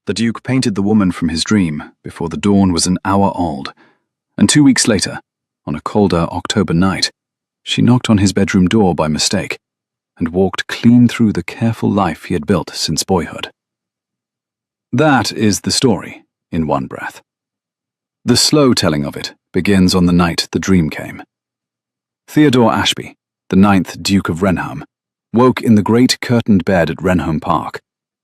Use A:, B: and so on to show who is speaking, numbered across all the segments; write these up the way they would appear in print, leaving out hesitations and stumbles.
A: The Duke painted the woman from his dream before the dawn was an hour old, and 2 weeks later, on a colder October night, she knocked on his bedroom door by mistake and walked clean through the careful life he had built since boyhood. That is the story, in one breath. The slow telling of it begins on the night the dream came. Theodore Ashby, the 9th Duke of Renholm, woke in the great curtained bed at Renholm Park,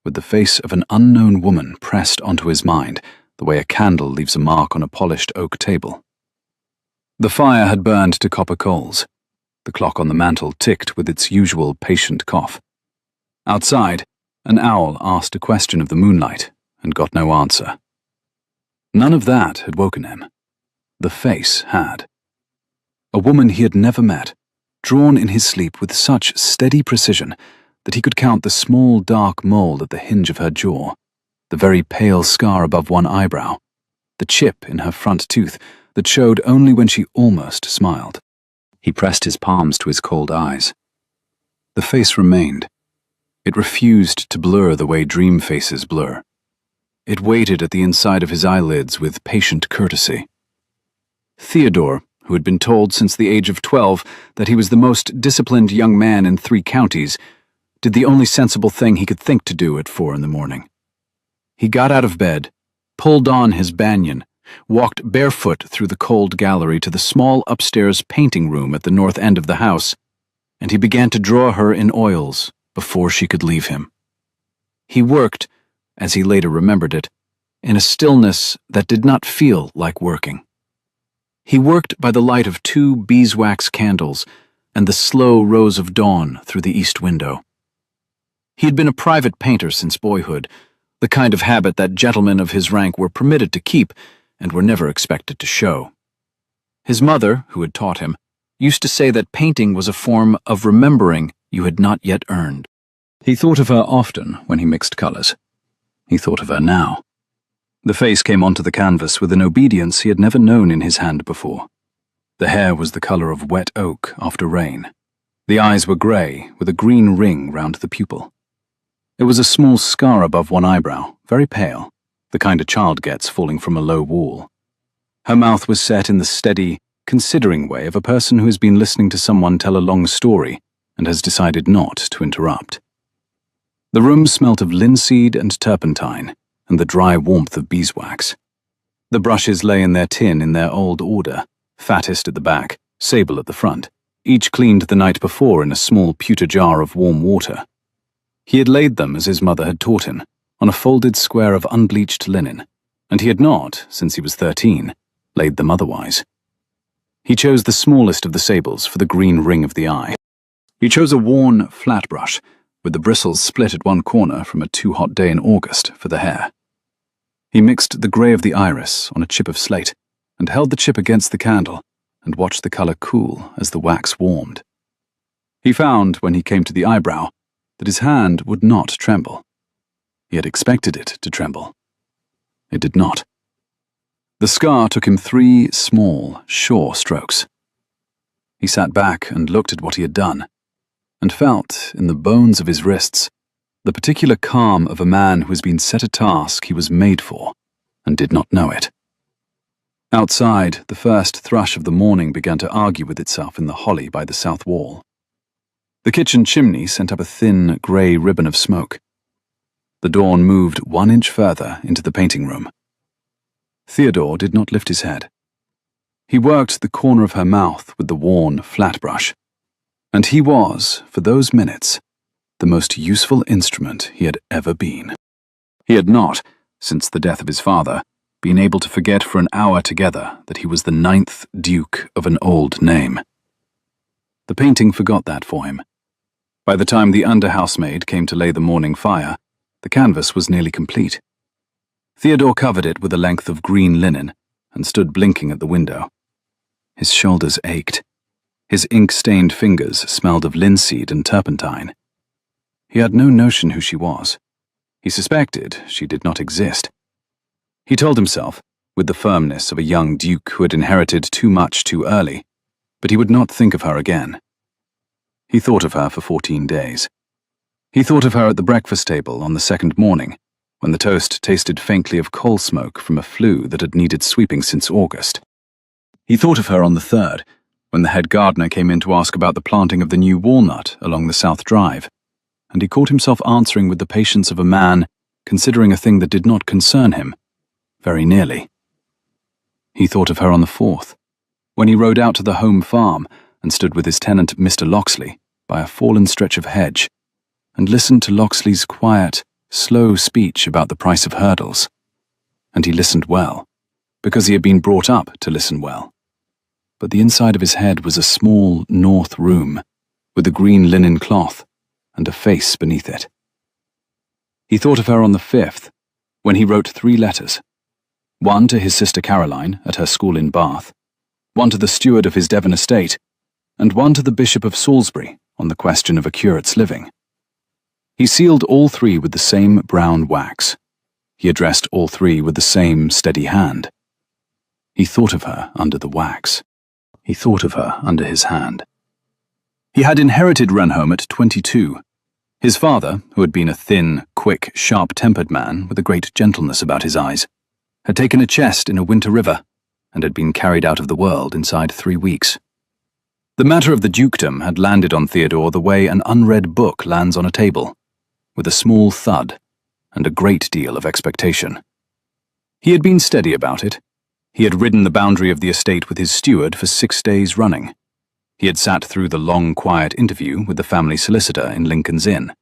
A: with the face of an unknown woman pressed onto his mind, the way a candle leaves a mark on a polished oak table. The fire had burned to copper coals. The clock on the mantel ticked with its usual patient cough. Outside, an owl asked a question of the moonlight and got no answer. None of that had woken him. The face had. A woman he had never met, drawn in his sleep with such steady precision that he could count the small dark mole at the hinge of her jaw, the very pale scar above one eyebrow, the chip in her front tooth that showed only when she almost smiled. He pressed his palms to his cold eyes. The face remained. It refused to blur the way dream faces blur. It waited at the inside of his eyelids with patient courtesy. Theodore, who had been told since the age of 12 that he was the most disciplined young man in 3 counties, did the only sensible thing he could think to do at 4 in the morning. He got out of bed, pulled on his banyan, walked barefoot through the cold gallery to the small upstairs painting room at the north end of the house, and he began to draw her in oils before she could leave him. He worked, as he later remembered it, in a stillness that did not feel like working. He worked by the light of 2 beeswax candles and the slow rose of dawn through the east window. He had been a private painter since boyhood, the kind of habit that gentlemen of his rank were permitted to keep and were never expected to show. His mother, who had taught him, used to say that painting was a form of remembering you had not yet earned. He thought of her often when he mixed colors. He thought of her now. The face came onto the canvas with an obedience he had never known in his hand before. The hair was the color of wet oak after rain. The eyes were gray, with a green ring round the pupil. There was a small scar above one eyebrow, very pale, the kind a child gets falling from a low wall. Her mouth was set in the steady, considering way of a person who has been listening to someone tell a long story and has decided not to interrupt. The room smelt of linseed and turpentine, and the dry warmth of beeswax. The brushes lay in their tin in their old order, fattest at the back, sable at the front, each cleaned the night before in a small pewter jar of warm water. He had laid them as his mother had taught him, on a folded square of unbleached linen, and he had not, since he was 13, laid them otherwise. He chose the smallest of the sables for the green ring of the eye. He chose a worn, flat brush, with the bristles split at one corner from a too-hot day in August for the hair. He mixed the grey of the iris on a chip of slate, and held the chip against the candle, and watched the colour cool as the wax warmed. He found, when he came to the eyebrow, that his hand would not tremble. He had expected it to tremble. It did not. The scar took him 3 small, sure strokes. He sat back and looked at what he had done, and felt, in the bones of his wrists, the particular calm of a man who has been set a task he was made for, and did not know it. Outside, the first thrush of the morning began to argue with itself in the holly by the south wall. The kitchen chimney sent up a thin, grey ribbon of smoke. The dawn moved 1 inch further into the painting room. Theodore did not lift his head. He worked the corner of her mouth with the worn, flat brush, and he was, for those minutes, the most useful instrument he had ever been. He had not, since the death of his father, been able to forget for an hour together that he was the 9th Duke of an old name. The painting forgot that for him. By the time the under-housemaid came to lay the morning fire, the canvas was nearly complete. Theodore covered it with a length of green linen and stood blinking at the window. His shoulders ached. His ink-stained fingers smelled of linseed and turpentine. He had no notion who she was. He suspected she did not exist. He told himself, with the firmness of a young duke who had inherited too much too early, but he would not think of her again. He thought of her for 14 days. He thought of her at the breakfast table on the second morning, when the toast tasted faintly of coal smoke from a flue that had needed sweeping since August. He thought of her on the 3rd, when the head gardener came in to ask about the planting of the new walnut along the South Drive, and he caught himself answering with the patience of a man considering a thing that did not concern him, very nearly. He thought of her on the 4th, when he rode out to the home farm and stood with his tenant, Mr. Loxley, by a fallen stretch of hedge, and listened to Loxley's quiet, slow speech about the price of hurdles. And he listened well, because he had been brought up to listen well. But the inside of his head was a small north room, with a green linen cloth and a face beneath it. He thought of her on the 5th, when he wrote 3 letters, one to his sister Caroline at her school in Bath, one to the steward of his Devon estate, and one to the Bishop of Salisbury on the question of a curate's living. He sealed all 3 with the same brown wax. He addressed all 3 with the same steady hand. He thought of her under the wax. He thought of her under his hand. He had inherited Renholm at 22. His father, who had been a thin, quick, sharp-tempered man with a great gentleness about his eyes, had taken a chest in a winter river and had been carried out of the world inside 3 weeks. The matter of the dukedom had landed on Theodore the way an unread book lands on a table, with a small thud and a great deal of expectation. He had been steady about it. He had ridden the boundary of the estate with his steward for 6 days running. He had sat through the long, quiet interview with the family solicitor in Lincoln's Inn.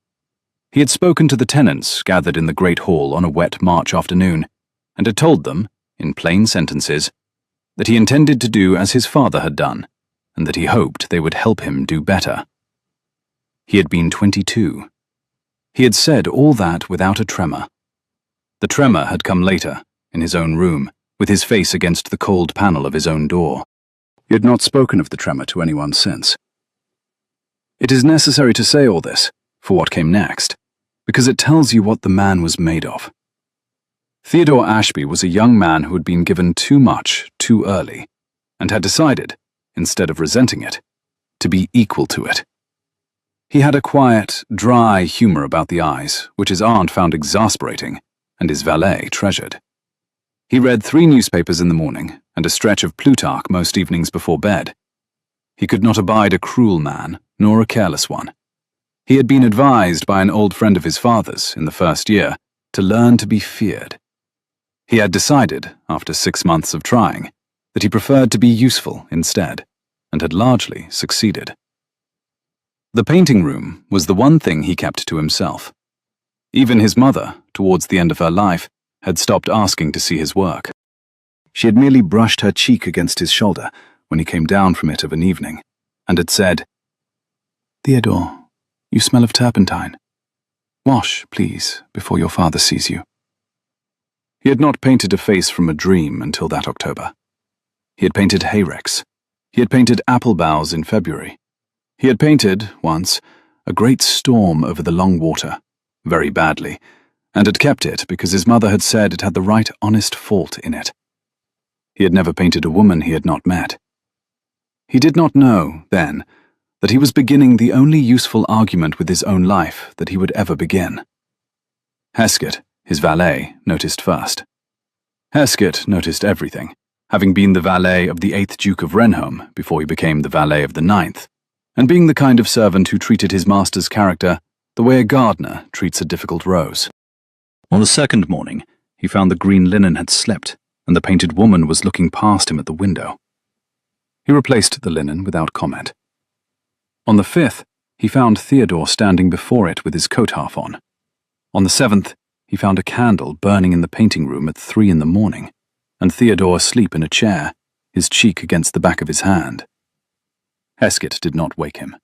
A: He had spoken to the tenants gathered in the great hall on a wet March afternoon, and had told them, in plain sentences, that he intended to do as his father had done, and that he hoped they would help him do better. He had been 22. He had said all that without a tremor. The tremor had come later, in his own room, with his face against the cold panel of his own door. He had not spoken of the tremor to anyone since. It is necessary to say all this, for what came next, because it tells you what the man was made of. Theodore Ashby was a young man who had been given too much too early, and had decided, instead of resenting it, to be equal to it. He had a quiet, dry humor about the eyes, which his aunt found exasperating, and his valet treasured. He read 3 newspapers in the morning, and a stretch of Plutarch most evenings before bed. He could not abide a cruel man, nor a careless one. He had been advised by an old friend of his father's, in the first year, to learn to be feared. He had decided, after 6 months of trying, that he preferred to be useful instead, and had largely succeeded. The painting room was the one thing he kept to himself. Even his mother, towards the end of her life, had stopped asking to see his work. She had merely brushed her cheek against his shoulder when he came down from it of an evening, and had said, "Theodore, you smell of turpentine. Wash, please, before your father sees you." He had not painted a face from a dream until that October. He had painted hayricks. He had painted apple boughs in February. He had painted, once, a great storm over the Long Water, very badly, and had kept it because his mother had said it had the right honest fault in it. He had never painted a woman he had not met. He did not know, then, that he was beginning the only useful argument with his own life that he would ever begin. Heskett, his valet, noticed first. Heskett noticed everything, having been the valet of the 8th Duke of Renholm before he became the valet of the 9th, and being the kind of servant who treated his master's character the way a gardener treats a difficult rose. On the 2nd morning, he found the green linen had slipped, and the painted woman was looking past him at the window. He replaced the linen without comment. On the 5th, he found Theodore standing before it with his coat half on. On the 7th, he found a candle burning in the painting room at 3 in the morning, and Theodore asleep in a chair, his cheek against the back of his hand. Heskett did not wake him.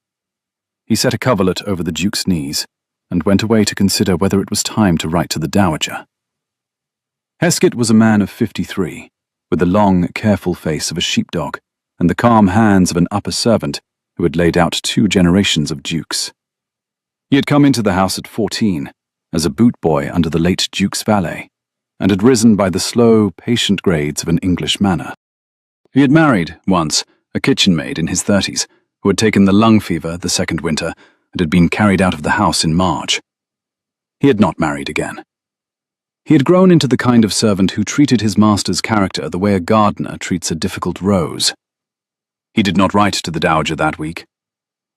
A: He set a coverlet over the Duke's knees, and went away to consider whether it was time to write to the Dowager. Heskett was a man of 53, with the long, careful face of a sheepdog, and the calm hands of an upper servant who had laid out 2 generations of dukes. He had come into the house at 14, as a boot boy under the late Duke's valet, and had risen by the slow, patient grades of an English manner. He had married, once, a kitchen maid in his 30s, who had taken the lung fever the 2nd winter and had been carried out of the house in March. He had not married again. He had grown into the kind of servant who treated his master's character the way a gardener treats a difficult rose. He did not write to the Dowager that week.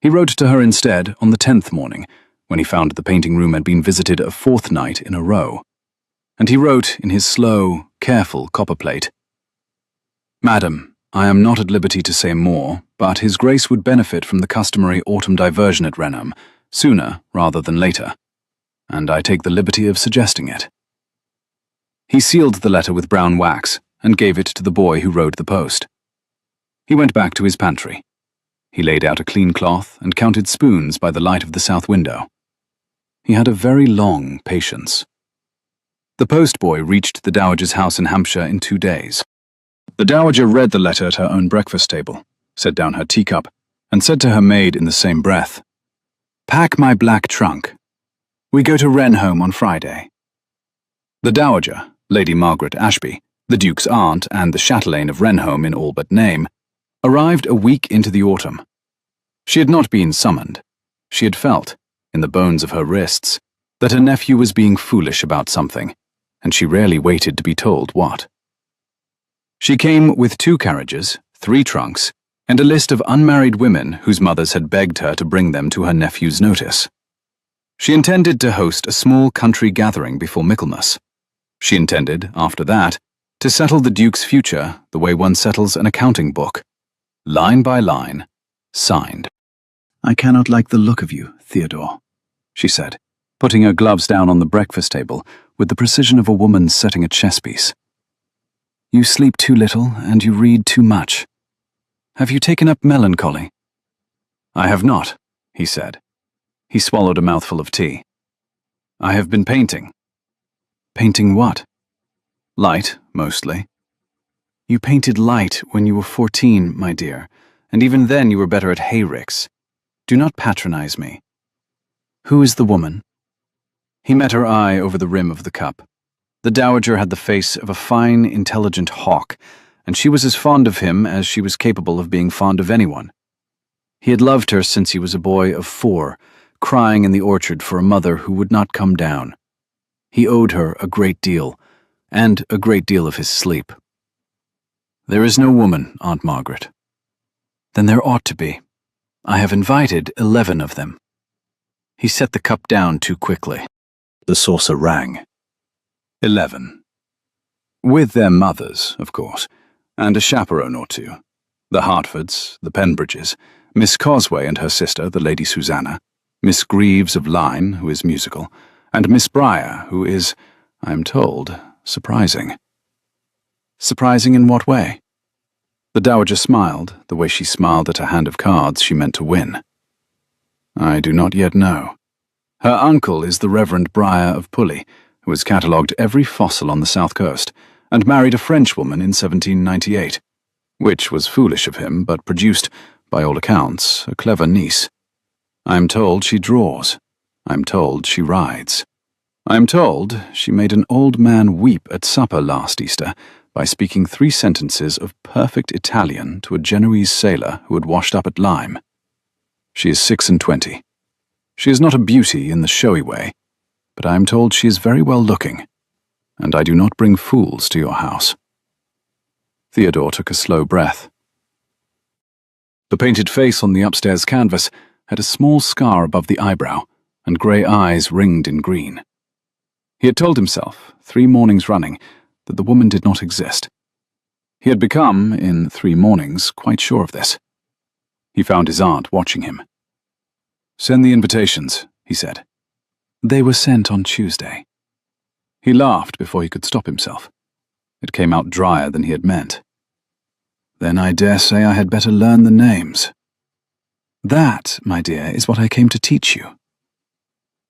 A: He wrote to her instead on the 10th morning, when he found the painting room had been visited a 4th night in a row. And he wrote in his slow, careful copperplate, "Madam, I am not at liberty to say more, but His Grace would benefit from the customary autumn diversion at Renham, sooner rather than later, and I take the liberty of suggesting it." He sealed the letter with brown wax and gave it to the boy who rowed the post. He went back to his pantry. He laid out a clean cloth and counted spoons by the light of the south window. He had a very long patience. The postboy reached the Dowager's house in Hampshire in 2 days. The Dowager read the letter at her own breakfast table, set down her teacup, and said to her maid in the same breath, "Pack my black trunk. We go to Renhome on Friday." The Dowager, Lady Margaret Ashby, the Duke's aunt and the chatelaine of Renhome in all but name, arrived a week into the autumn. She had not been summoned. She had felt, in the bones of her wrists, that her nephew was being foolish about something, and she rarely waited to be told what. She came with 2 carriages, 3 trunks, and a list of unmarried women whose mothers had begged her to bring them to her nephew's notice. She intended to host a small country gathering before Michaelmas. She intended, after that, to settle the Duke's future the way one settles an accounting book, line by line, signed. "I cannot like the look of you, Theodore," she said, putting her gloves down on the breakfast table with the precision of a woman setting a chess piece. "You sleep too little and you read too much. Have you taken up melancholy?" "I have not," he said. He swallowed a mouthful of tea. "I have been painting." "Painting what?" "Light, mostly." "You painted light when you were 14, my dear, and even then you were better at hayricks. Do not patronize me." "Who is the woman?" He met her eye over the rim of the cup. The Dowager had the face of a fine, intelligent hawk, and she was as fond of him as she was capable of being fond of anyone. He had loved her since he was a boy of 4, crying in the orchard for a mother who would not come down. He owed her a great deal, and a great deal of his sleep. "There is no woman, Aunt Margaret." "Then there ought to be. I have invited 11 of them." He set the cup down too quickly. The saucer rang. 11. With their mothers, of course, and a chaperone or 2. The Hertfords, the Penbridges, Miss Cosway and her sister, the Lady Susanna, Miss Greaves of Lyne, who is musical, and Miss Briar, who is, I am told, surprising. Surprising in what way? The Dowager smiled, the way she smiled at a hand of cards she meant to win. "I do not yet know. Her uncle is the Reverend Briar of Pulley, who has catalogued every fossil on the south coast, and married a Frenchwoman in 1798, which was foolish of him, but produced, by all accounts, a clever niece. I am told she draws. I am told she rides. I am told she made an old man weep at supper last Easter by speaking 3 sentences of perfect Italian to a Genoese sailor who had washed up at Lyme. She is 26. She is not a beauty in the showy way, but I am told she is very well looking, and I do not bring fools to your house." Theodore took a slow breath. The painted face on the upstairs canvas had a small scar above the eyebrow, and grey eyes ringed in green. He had told himself, 3 mornings running, that the woman did not exist. He had become, in 3 mornings, quite sure of this. He found his aunt watching him. "Send the invitations," he said. "They were sent on Tuesday." He laughed before he could stop himself. It came out drier than he had meant. "Then I dare say I had better learn the names." "That, my dear, is what I came to teach you."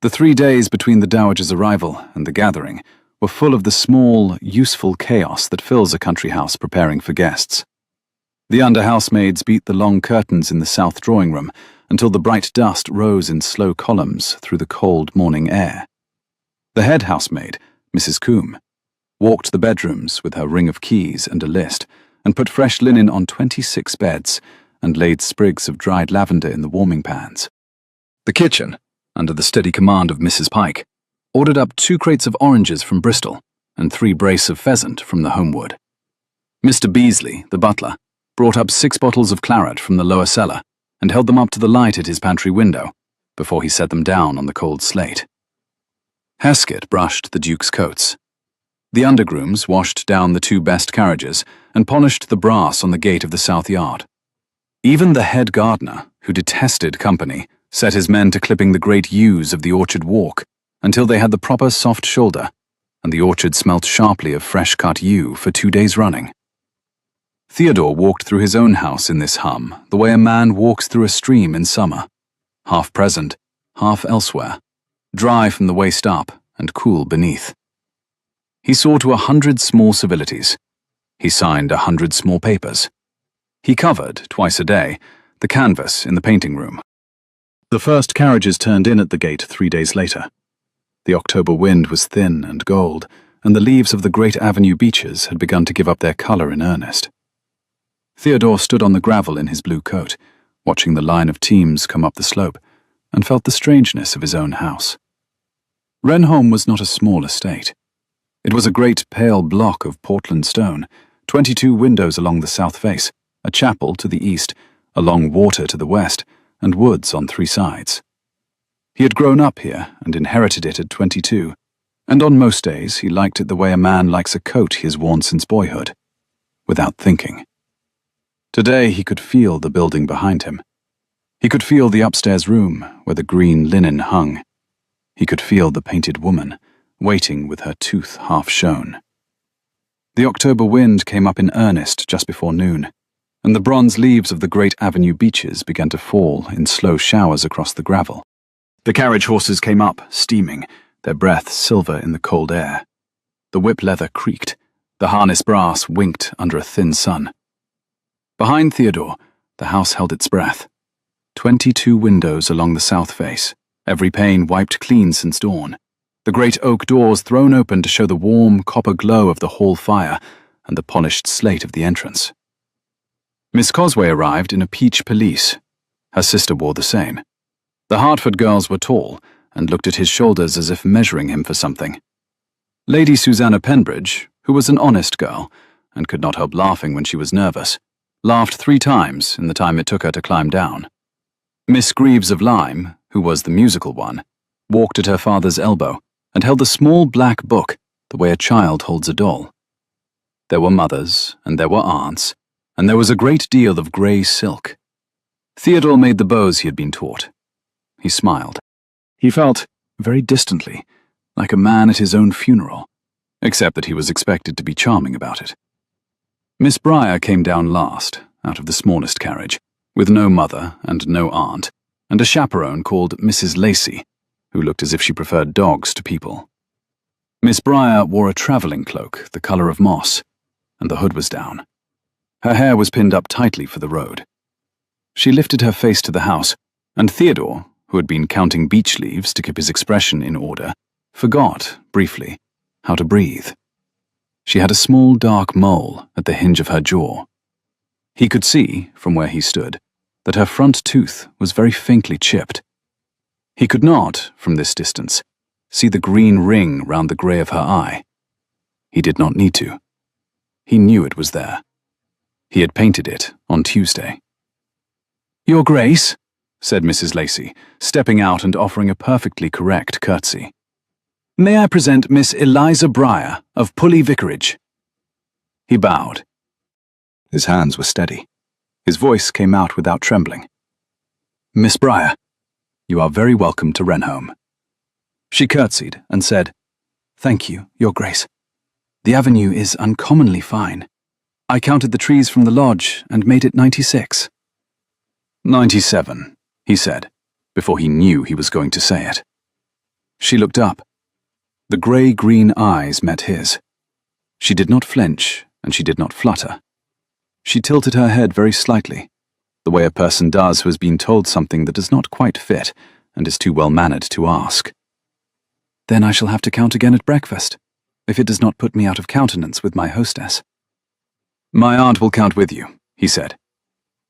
A: The 3 days between the Dowager's arrival and the gathering were full of the small, useful chaos that fills a country house preparing for guests. The under-housemaids beat the long curtains in the south drawing-room until the bright dust rose in slow columns through the cold morning air. The head housemaid, Mrs. Combe, walked the bedrooms with her ring of keys and a list, and put fresh linen on 26 beds, and laid sprigs of dried lavender in the warming pans. The kitchen, under the steady command of Mrs. Pike, ordered up 2 crates of oranges from Bristol and 3 brace of pheasant from the Homewood. Mr. Beasley, the butler, brought up 6 bottles of claret from the lower cellar and held them up to the light at his pantry window before he set them down on the cold slate. Heskett brushed the Duke's coats. The undergrooms washed down the 2 best carriages and polished the brass on the gate of the south yard. Even the head gardener, who detested company, set his men to clipping the great yews of the orchard walk until they had the proper soft shoulder, and the orchard smelt sharply of fresh-cut yew for 2 days running. Theodore walked through his own house in this hum the way a man walks through a stream in summer, half present, half elsewhere, dry from the waist up and cool beneath. He saw to 100 small civilities. He signed 100 small papers. He covered, twice a day, the canvas in the painting room. The first carriages turned in at the gate 3 days later. The October wind was thin and gold, and the leaves of the great avenue beeches had begun to give up their colour in earnest. Theodore stood on the gravel in his blue coat, watching the line of teams come up the slope, and felt the strangeness of his own house. Wrenholme was not a small estate. It was a great pale block of Portland stone, 22 windows along the south face, a chapel to the east, a long water to the west, and woods on 3 sides. He had grown up here and inherited it at 22, and on most days he liked it the way a man likes a coat he has worn since boyhood, without thinking. Today he could feel the building behind him. He could feel the upstairs room where the green linen hung. He could feel the painted woman, waiting with her tooth half shown. The October wind came up in earnest just before noon, and the bronze leaves of the great avenue beeches began to fall in slow showers across the gravel. The carriage horses came up, steaming, their breath silver in the cold air. The whip leather creaked, the harness brass winked under a thin sun. Behind Theodore, the house held its breath. 22 windows along the south face, every pane wiped clean since dawn. The great oak doors thrown open to show the warm copper glow of the hall fire and the polished slate of the entrance. Miss Cosway arrived in a peach pelisse. Her sister wore the same. The Hertford girls were tall and looked at his shoulders as if measuring him for something. Lady Susanna Penbridge, who was an honest girl and could not help laughing when she was nervous, laughed 3 times in the time it took her to climb down. Miss Greaves of Lyme, who was the musical one, walked at her father's elbow and held the small black book the way a child holds a doll. There were mothers, and there were aunts, and there was a great deal of grey silk. Theodore made the bows he had been taught. He smiled. He felt, very distantly, like a man at his own funeral, except that he was expected to be charming about it. Miss Briar came down last, out of the smallest carriage, with no mother and no aunt, and a chaperone called Mrs. Lacey, who looked as if she preferred dogs to people. Miss Briar wore a travelling cloak the colour of moss, and the hood was down. Her hair was pinned up tightly for the road. She lifted her face to the house, and Theodore, who had been counting beech leaves to keep his expression in order, forgot, briefly, how to breathe. She had a small dark mole at the hinge of her jaw. He could see, from where he stood, that her front tooth was very faintly chipped. He could not, from this distance, see the green ring round the grey of her eye. He did not need to. He knew it was there. He had painted it on Tuesday. "Your Grace," said Mrs. Lacey, stepping out and offering a perfectly correct curtsy. "May I present Miss Eliza Briar of Pulley Vicarage?" He bowed. His hands were steady. His voice came out without trembling. "Miss Briar, you are very welcome to Wrenholme." She curtsied and said, "Thank you, Your Grace. The avenue is uncommonly fine. I counted the trees from the lodge and made it 96. 97, he said, before he knew he was going to say it. She looked up. The grey-green eyes met his. She did not flinch, and she did not flutter. She tilted her head very slightly, the way a person does who has been told something that does not quite fit and is too well-mannered to ask. "Then I shall have to count again at breakfast, if it does not put me out of countenance with my hostess." "My aunt will count with you," he said.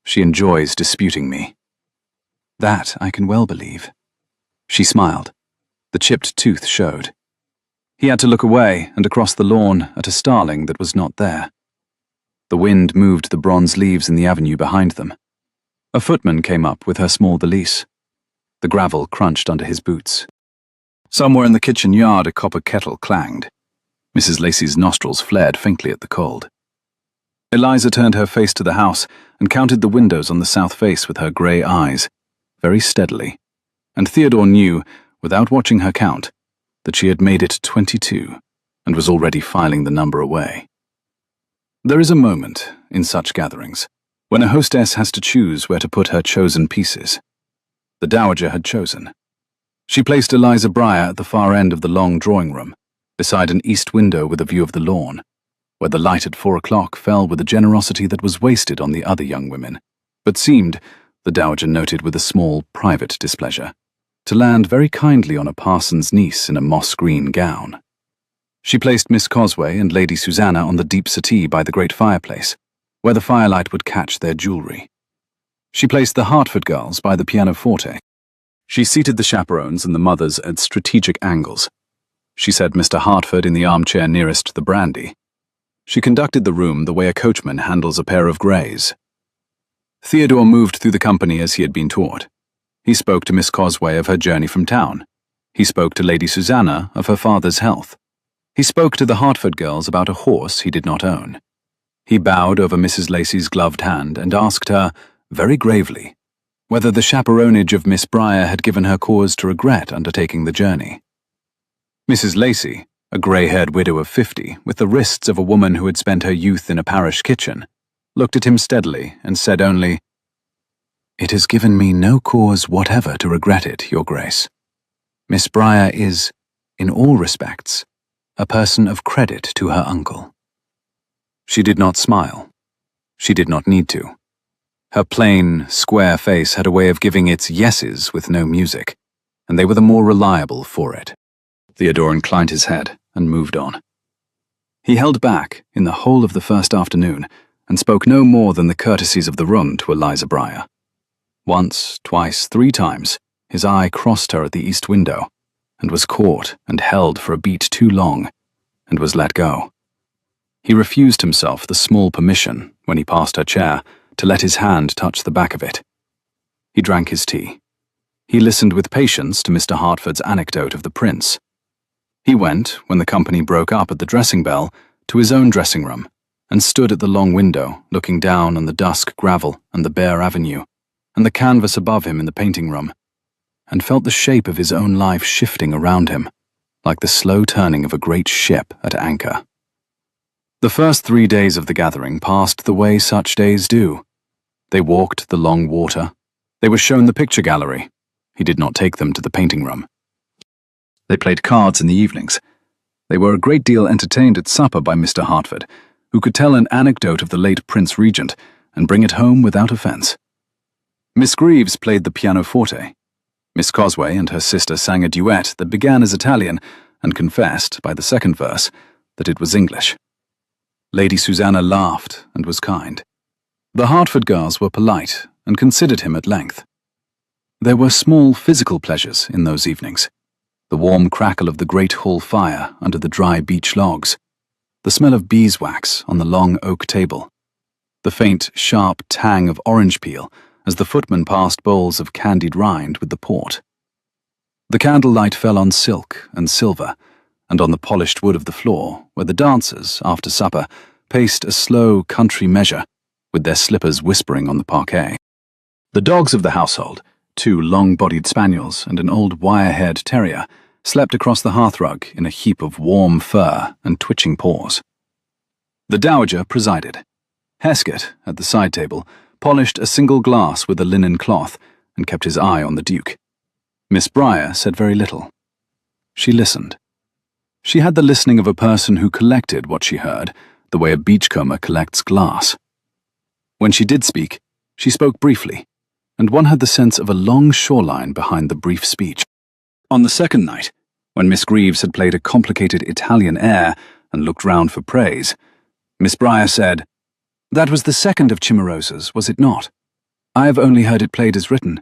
A: "She enjoys disputing me." "That I can well believe." She smiled. The chipped tooth showed. He had to look away and across the lawn at a starling that was not there. The wind moved the bronze leaves in the avenue behind them. A footman came up with her small valise. The gravel crunched under his boots. Somewhere in the kitchen yard a copper kettle clanged. Mrs. Lacey's nostrils flared faintly at the cold. Eliza turned her face to the house and counted the windows on the south face with her grey eyes, very steadily, and Theodore knew, without watching her count, that she had made it 22 and was already filing the number away. There is a moment, in such gatherings, when a hostess has to choose where to put her chosen pieces. The dowager had chosen. She placed Eliza Breyer at the far end of the long drawing room, beside an east window with a view of the lawn, where the light at 4 o'clock fell with a generosity that was wasted on the other young women, but seemed, the dowager noted with a small, private displeasure, to land very kindly on a parson's niece in a moss-green gown. She placed Miss Cosway and Lady Susanna on the deep settee by the great fireplace, where the firelight would catch their jewellery. She placed the Hartford girls by the pianoforte. She seated the chaperones and the mothers at strategic angles. She set Mr. Hartford in the armchair nearest the brandy. She conducted the room the way a coachman handles a pair of greys. Theodore moved through the company as he had been taught. He spoke to Miss Cosway of her journey from town. He spoke to Lady Susanna of her father's health. He spoke to the Hartford girls about a horse he did not own. He bowed over Mrs. Lacey's gloved hand and asked her, very gravely, whether the chaperonage of Miss Breyer had given her cause to regret undertaking the journey. Mrs. Lacey, a grey-haired widow of 50, with the wrists of a woman who had spent her youth in a parish kitchen, looked at him steadily and said only, "It has given me no cause whatever to regret it, Your Grace. Miss Breyer is, in all respects, a person of credit to her uncle." She did not smile. She did not need to. Her plain, square face had a way of giving its yeses with no music, and they were the more reliable for it. Theodore inclined his head and moved on. He held back in the whole of the first afternoon and spoke no more than the courtesies of the room to Eliza Breyer. Once, twice, 3 times, his eye crossed her at the east window, and was caught and held for a beat too long, and was let go. He refused himself the small permission, when he passed her chair, to let his hand touch the back of it. He drank his tea. He listened with patience to Mr. Hartford's anecdote of the prince. He went, when the company broke up at the dressing bell, to his own dressing room, and stood at the long window, looking down on the dusk gravel and the bare avenue, and the canvas above him in the painting room, and felt the shape of his own life shifting around him, like the slow turning of a great ship at anchor. The first 3 days of the gathering passed the way such days do. They walked the long water. They were shown the picture gallery. He did not take them to the painting room. They played cards in the evenings. They were a great deal entertained at supper by Mr. Hartford, who could tell an anecdote of the late Prince Regent and bring it home without offence. Miss Greaves played the pianoforte. Miss Cosway and her sister sang a duet that began as Italian and confessed, by the second verse, that it was English. Lady Susanna laughed and was kind. The Hartford girls were polite and considered him at length. There were small physical pleasures in those evenings. The warm crackle of the great hall fire under the dry beech logs, the smell of beeswax on the long oak table, the faint, sharp tang of orange peel as the footman passed bowls of candied rind with the port. The candlelight fell on silk and silver, and on the polished wood of the floor, where the dancers, after supper, paced a slow country measure, with their slippers whispering on the parquet. The dogs of the household, 2 long-bodied spaniels and an old wire-haired terrier, slept across the hearthrug in a heap of warm fur and twitching paws. The dowager presided. Heskett, at the side table, polished a single glass with a linen cloth and kept his eye on the Duke. Miss Breyer said very little. She listened. She had the listening of a person who collected what she heard, the way a beachcomber collects glass. When she did speak, she spoke briefly, and one had the sense of a long shoreline behind the brief speech. On the second night, when Miss Greaves had played a complicated Italian air and looked round for praise, Miss Breyer said, "That was the second of Cimarosa's, was it not? I have only heard it played as written.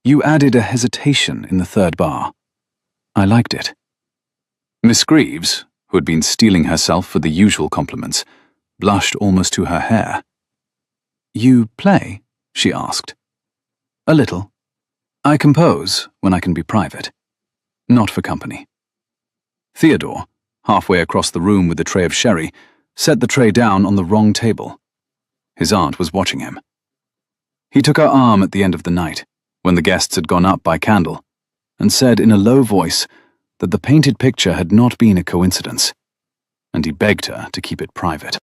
A: You added a hesitation in the third bar." I liked it. Miss Greaves, who had been steeling herself for the usual compliments, blushed almost to her hair. You play? She asked. A little. I compose when I can be private. Not for company. Theodore, halfway across the room with a tray of sherry, set the tray down on the wrong table. His aunt was watching him. He took her arm at the end of the night, when the guests had gone up by candle, and said in a low voice that the painted picture had not been a coincidence, and he begged her to keep it private.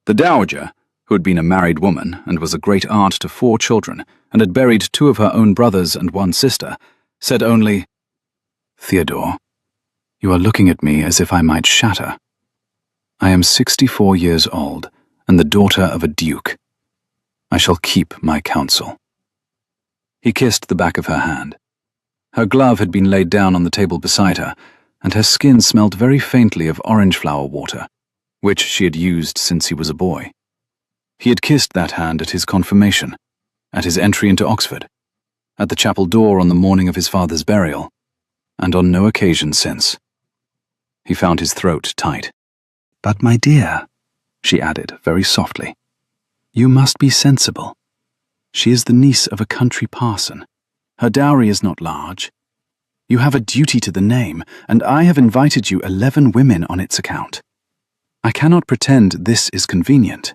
A: The dowager, who had been a married woman and was a great aunt to 4 children and had buried 2 of her own brothers and 1 sister, said only, Theodore, you are looking at me as if I might shatter. I am 64 years old and the daughter of a duke. I shall keep my counsel. He kissed the back of her hand. Her glove had been laid down on the table beside her, and her skin smelled very faintly of orange flower water, which she had used since he was a boy. He had kissed that hand at his confirmation, at his entry into Oxford, at the chapel door on the morning of his father's burial, and on no occasion since. He found his throat tight. But my dear, she added very softly, you must be sensible. She is the niece of a country parson. Her dowry is not large. You have a duty to the name, and I have invited you 11 women on its account. I cannot pretend this is convenient.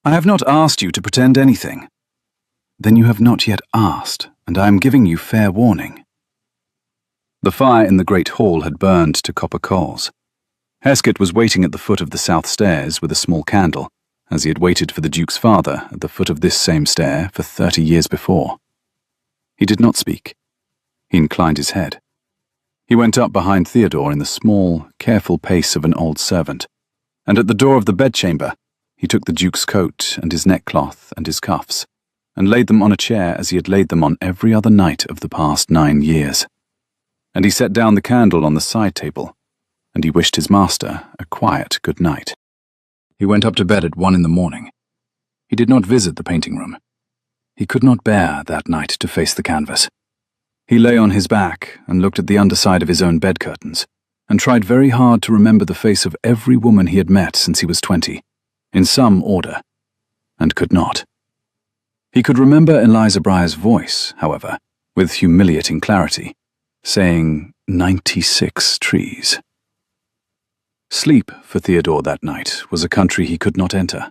A: I have not asked you to pretend anything. Then you have not yet asked, and I am giving you fair warning. The fire in the great hall had burned to copper coals. Heskett was waiting at the foot of the south stairs with a small candle, as he had waited for the Duke's father at the foot of this same stair for 30 years before. He did not speak. He inclined his head. He went up behind Theodore in the small, careful pace of an old servant, and at the door of the bedchamber he took the Duke's coat and his neckcloth and his cuffs, and laid them on a chair as he had laid them on every other night of the past 9 years. And he set down the candle on the side table, and he wished his master a quiet good night. He went up to bed at 1 in the morning. He did not visit the painting room. He could not bear that night to face the canvas. He lay on his back and looked at the underside of his own bed curtains, and tried very hard to remember the face of every woman he had met since he was 20, in some order, and could not. He could remember Eliza Brier's voice, however, with humiliating clarity, saying 96 trees. Sleep for Theodore that night was a country he could not enter.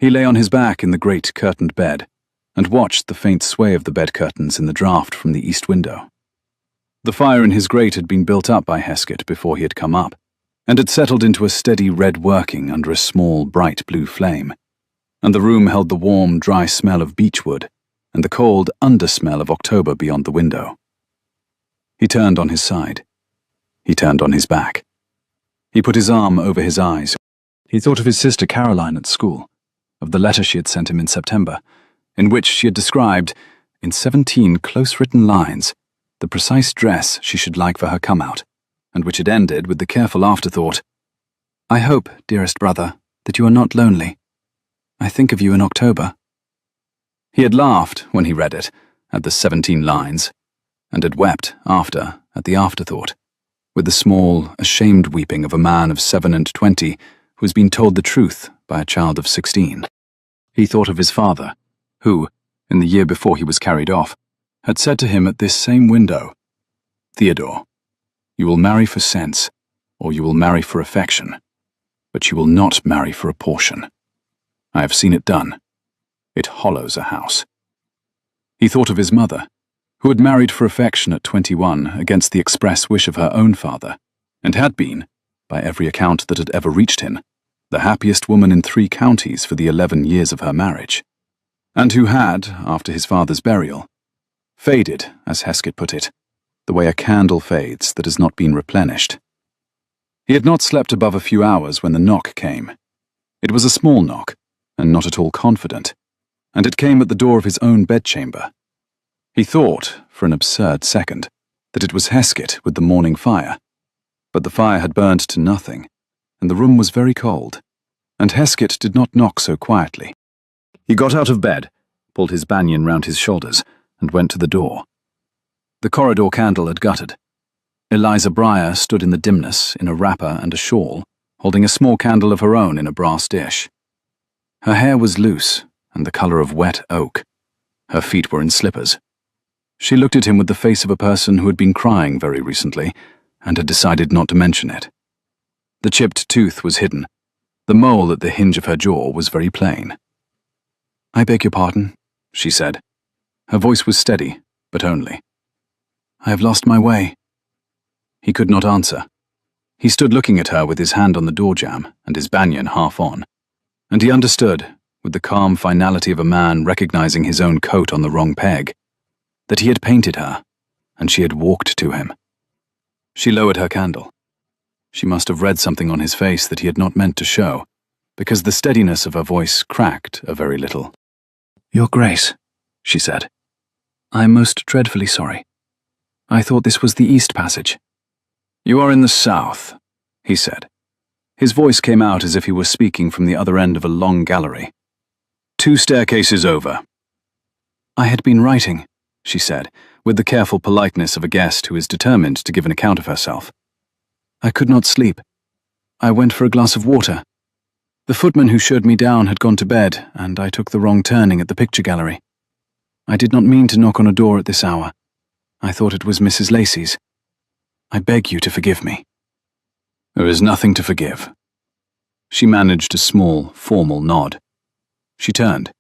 A: He lay on his back in the great curtained bed, and watched the faint sway of the bed curtains in the draught from the east window. The fire in his grate had been built up by Heskett before he had come up, and had settled into a steady red working under a small, bright blue flame, and the room held the warm, dry smell of beechwood and the cold under-smell of October beyond the window. He turned on his side. He turned on his back. He put his arm over his eyes. He thought of his sister Caroline at school, of the letter she had sent him in September, in which she had described, in 17 close-written lines, the precise dress she should like for her come-out, and which had ended with the careful afterthought, I hope, dearest brother, that you are not lonely. I think of you in October. He had laughed when he read it, at the 17 lines, and had wept after, at the afterthought, with the small, ashamed weeping of a man of 7 and 20 who has been told the truth by a child of 16. He thought of his father, who, in the year before he was carried off, had said to him at this same window, Theodore, you will marry for sense, or you will marry for affection, but you will not marry for a portion. I have seen it done. It hollows a house. He thought of his mother, who had married for affection at 21 against the express wish of her own father, and had been, by every account that had ever reached him, the happiest woman in 3 counties for the 11 years of her marriage, and who had, after his father's burial, faded, as Heskett put it, the way a candle fades that has not been replenished. He had not slept above a few hours when the knock came. It was a small knock, and not at all confident, and it came at the door of his own bedchamber. He thought, for an absurd second, that it was Heskett with the morning fire, but the fire had burned to nothing, and the room was very cold, and Heskett did not knock so quietly. He got out of bed, pulled his banyan round his shoulders, and went to the door. The corridor candle had guttered. Eliza Breyer stood in the dimness in a wrapper and a shawl, holding a small candle of her own in a brass dish. Her hair was loose and the colour of wet oak. Her feet were in slippers. She looked at him with the face of a person who had been crying very recently and had decided not to mention it. The chipped tooth was hidden. The mole at the hinge of her jaw was very plain. "I beg your pardon," she said. Her voice was steady, but only. "I have lost my way." He could not answer. He stood looking at her with his hand on the door jamb and his banyan half on, and he understood, with the calm finality of a man recognizing his own coat on the wrong peg, that he had painted her, and she had walked to him. She lowered her candle. She must have read something on his face that he had not meant to show, because the steadiness of her voice cracked a very little. "Your Grace," she said, "I am most dreadfully sorry. I thought this was the East Passage." "You are in the South," he said. His voice came out as if he were speaking from the other end of a long gallery. "2 staircases over." "I had been writing," she said, with the careful politeness of a guest who is determined to give an account of herself. "I could not sleep. I went for a glass of water. The footman who showed me down had gone to bed, and I took the wrong turning at the picture gallery. I did not mean to knock on a door at this hour. I thought it was Mrs. Lacey's. I beg you to forgive me." "There is nothing to forgive." She managed a small, formal nod. She turned.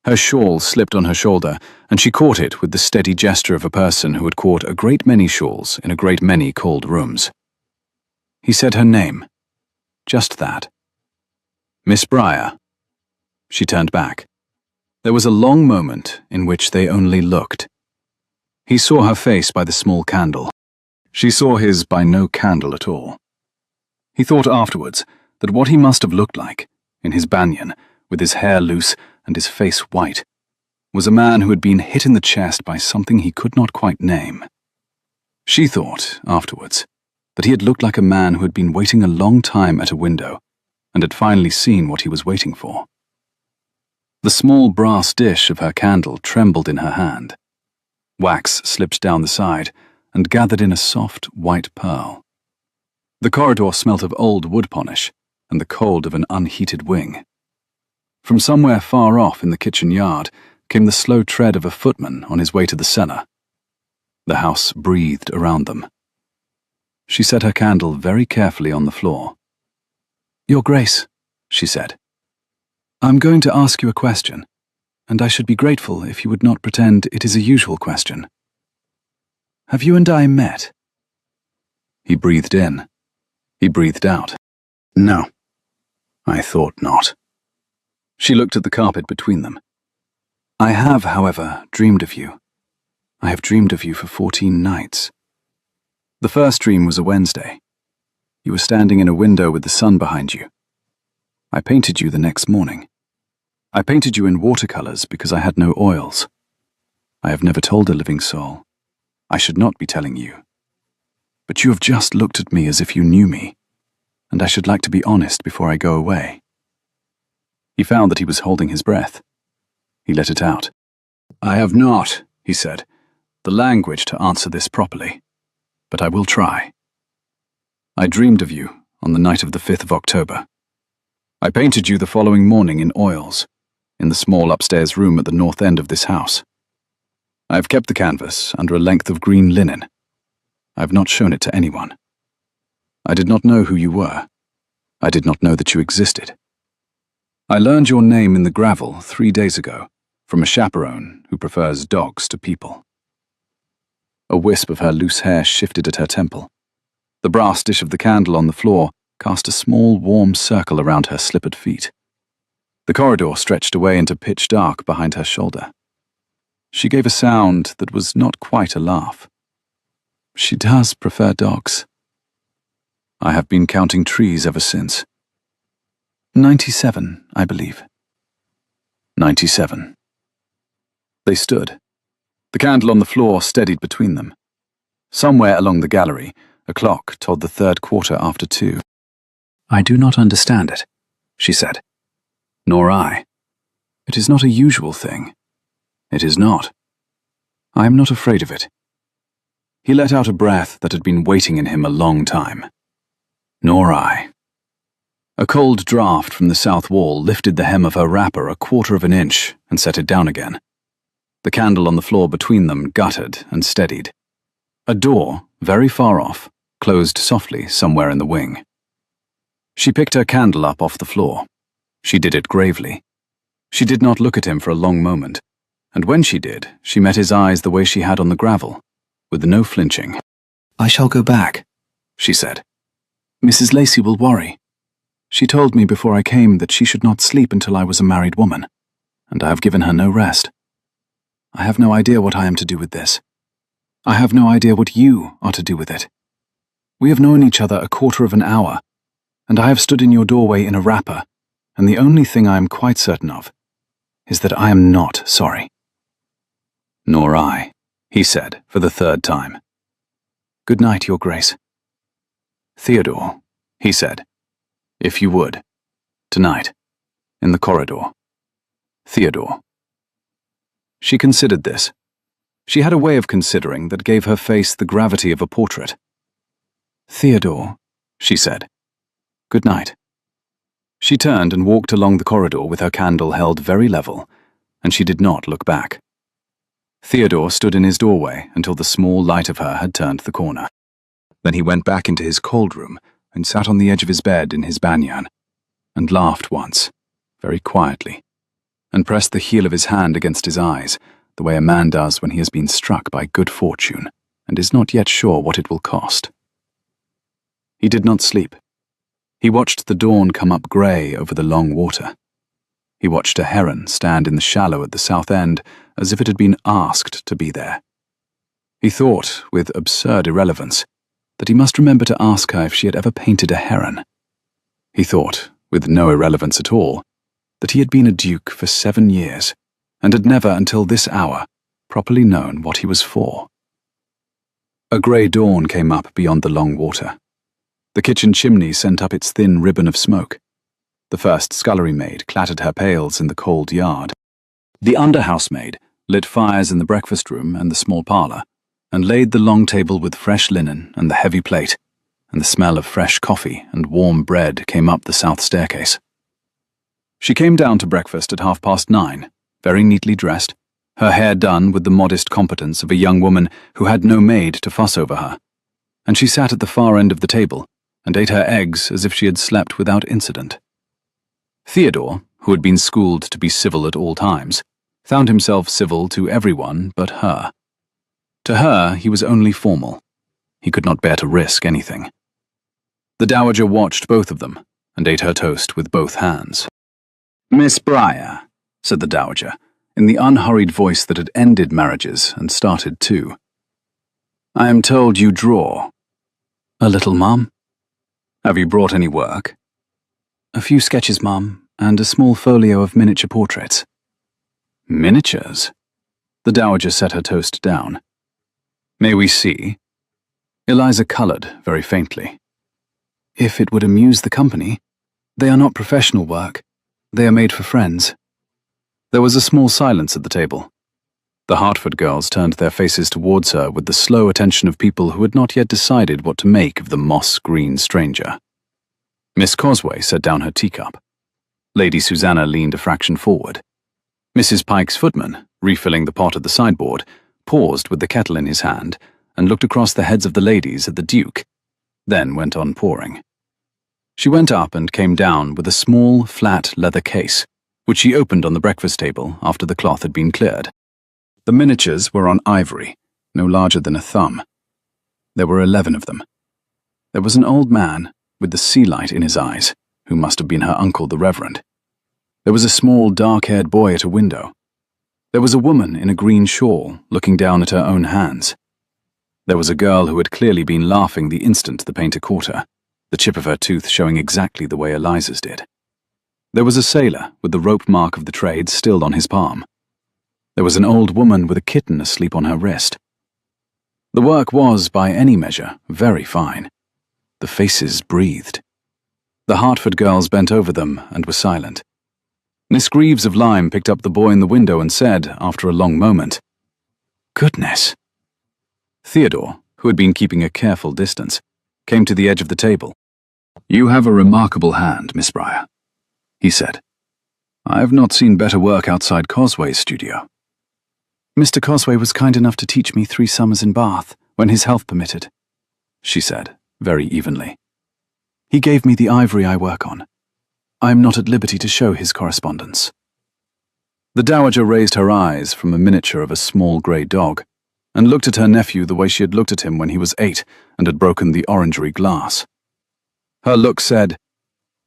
A: Her shawl slipped on her shoulder, and she caught it with the steady gesture of a person who had caught a great many shawls in a great many cold rooms. He said her name. Just that. "Miss Breyer." She turned back. There was a long moment in which they only looked. He saw her face by the small candle. She saw his by no candle at all. He thought afterwards that what he must have looked like, in his banyan, with his hair loose and his face white, was a man who had been hit in the chest by something he could not quite name. She thought, afterwards, that he had looked like a man who had been waiting a long time at a window and had finally seen what he was waiting for. The small brass dish of her candle trembled in her hand. Wax slipped down the side and gathered in a soft white pearl. The corridor smelt of old wood polish and the cold of an unheated wing. From somewhere far off in the kitchen yard came the slow tread of a footman on his way to the cellar. The house breathed around them. She set her candle very carefully on the floor. "Your Grace," she said, "I'm going to ask you a question, and I should be grateful if you would not pretend it is a usual question. Have you and I met?" He breathed in. He breathed out. "No, I thought not." She looked at the carpet between them. "I have, however, dreamed of you. I have dreamed of you for 14 nights. The first dream was a Wednesday. You were standing in a window with the sun behind you. I painted you the next morning. I painted you in watercolors because I had no oils. I have never told a living soul. I should not be telling you. But you have just looked at me as if you knew me, and I should like to be honest before I go away." He found that he was holding his breath. He let it out. "I have not," he said, "the language to answer this properly, but I will try. I dreamed of you on the night of the 5th of October. I painted you the following morning in oils, in the small upstairs room at the north end of this house. I have kept the canvas under a length of green linen. I have not shown it to anyone. I did not know who you were. I did not know that you existed. I learned your name in the gravel 3 days ago from a chaperone who prefers dogs to people." A wisp of her loose hair shifted at her temple. The brass dish of the candle on the floor cast a small, warm circle around her slippered feet. The corridor stretched away into pitch dark behind her shoulder. She gave a sound that was not quite a laugh. "She does prefer dogs. I have been counting trees ever since. 97, I believe." 97. They stood. The candle on the floor steadied between them. Somewhere along the gallery, a clock told the 3rd quarter after 2. "I do not understand it," she said. "Nor I. It is not a usual thing. It is not. I am not afraid of it." He let out a breath that had been waiting in him a long time. Nor I. A cold draught from the south wall lifted the hem of her wrapper 1/4 of an inch and set it down again. The candle on the floor between them guttered and steadied. A door, very far off, closed softly somewhere in the wing. She picked her candle up off the floor. She did it gravely. She did not look at him for a long moment, and when she did, she met his eyes the way she had on the gravel, with no flinching. "I shall go back," she said. "Mrs. Lacey will worry. She told me before I came that she should not sleep until I was a married woman, and I have given her no rest. I have no idea what I am to do with this. I have no idea what you are to do with it. We have known each other 1/4 of an hour, and I have stood in your doorway in a wrapper, and the only thing I am quite certain of is that I am not sorry." "Nor I," he said for the 3rd time. "Good night, Your Grace." "Theodore," he said, "if you would, tonight, in the corridor. Theodore." She considered this. She had a way of considering that gave her face the gravity of a portrait. "Theodore," she said, "good night." She turned and walked along the corridor with her candle held very level, and she did not look back. Theodore stood in his doorway until the small light of her had turned the corner. Then he went back into his cold room and sat on the edge of his bed in his banyan, and laughed once, very quietly, and pressed the heel of his hand against his eyes, the way a man does when he has been struck by good fortune and is not yet sure what it will cost. He did not sleep. He watched the dawn come up grey over the long water. He watched a heron stand in the shallow at the south end as if it had been asked to be there. He thought, with absurd irrelevance, that he must remember to ask her if she had ever painted a heron. He thought, with no irrelevance at all, that he had been a duke for 7 years, and had never until this hour properly known what he was for. A grey dawn came up beyond the long water. The kitchen chimney sent up its thin ribbon of smoke. The first scullery maid clattered her pails in the cold yard. The under-housemaid lit fires in the breakfast room and the small parlour, and laid the long table with fresh linen and the heavy plate, and the smell of fresh coffee and warm bread came up the south staircase. She came down to breakfast at 9:30, very neatly dressed, her hair done with the modest competence of a young woman who had no maid to fuss over her, and she sat at the far end of the table and ate her eggs as if she had slept without incident. Theodore, who had been schooled to be civil at all times, found himself civil to everyone but her. To her, he was only formal. He could not bear to risk anything. The dowager watched both of them and ate her toast with both hands. "Miss Briar," said the dowager, in the unhurried voice that had ended marriages and started two. "I am told you draw." "A little, Mum." "Have you brought any work?" "A few sketches, Mum, and a small folio of miniature portraits." "Miniatures?" The dowager set her toast down. "May we see?" Eliza coloured very faintly. "If it would amuse the company. They are not professional work. They are made for friends." There was a small silence at the table. The Hartford girls turned their faces towards her with the slow attention of people who had not yet decided what to make of the moss-green stranger. Miss Cosway set down her teacup. Lady Susanna leaned a fraction forward. Mrs. Pike's footman, refilling the pot at the sideboard, paused with the kettle in his hand and looked across the heads of the ladies at the Duke, then went on pouring. She went up and came down with a small, flat leather case, which she opened on the breakfast table after the cloth had been cleared. The miniatures were on ivory, no larger than a thumb. There were 11 of them. There was an old man, with the sea light in his eyes, who must have been her uncle the Reverend. There was a small, dark-haired boy at a window. There was a woman in a green shawl, looking down at her own hands. There was a girl who had clearly been laughing the instant the painter caught her, the chip of her tooth showing exactly the way Eliza's did. There was a sailor with the rope mark of the trade still on his palm. There was an old woman with a kitten asleep on her wrist. The work was, by any measure, very fine. The faces breathed. The Hartford girls bent over them and were silent. Miss Greaves of Lyme picked up the boy in the window and said, after a long moment, "Goodness." Theodore, who had been keeping a careful distance, came to the edge of the table. "You have a remarkable hand, Miss Briar," he said. "I have not seen better work outside Cosway's studio." "Mr. Cosway was kind enough to teach me 3 summers in Bath, when his health permitted," she said, very evenly. "He gave me the ivory I work on. I am not at liberty to show his correspondence." The dowager raised her eyes from a miniature of a small grey dog, and looked at her nephew the way she had looked at him when he was 8 and had broken the orangery glass. Her look said,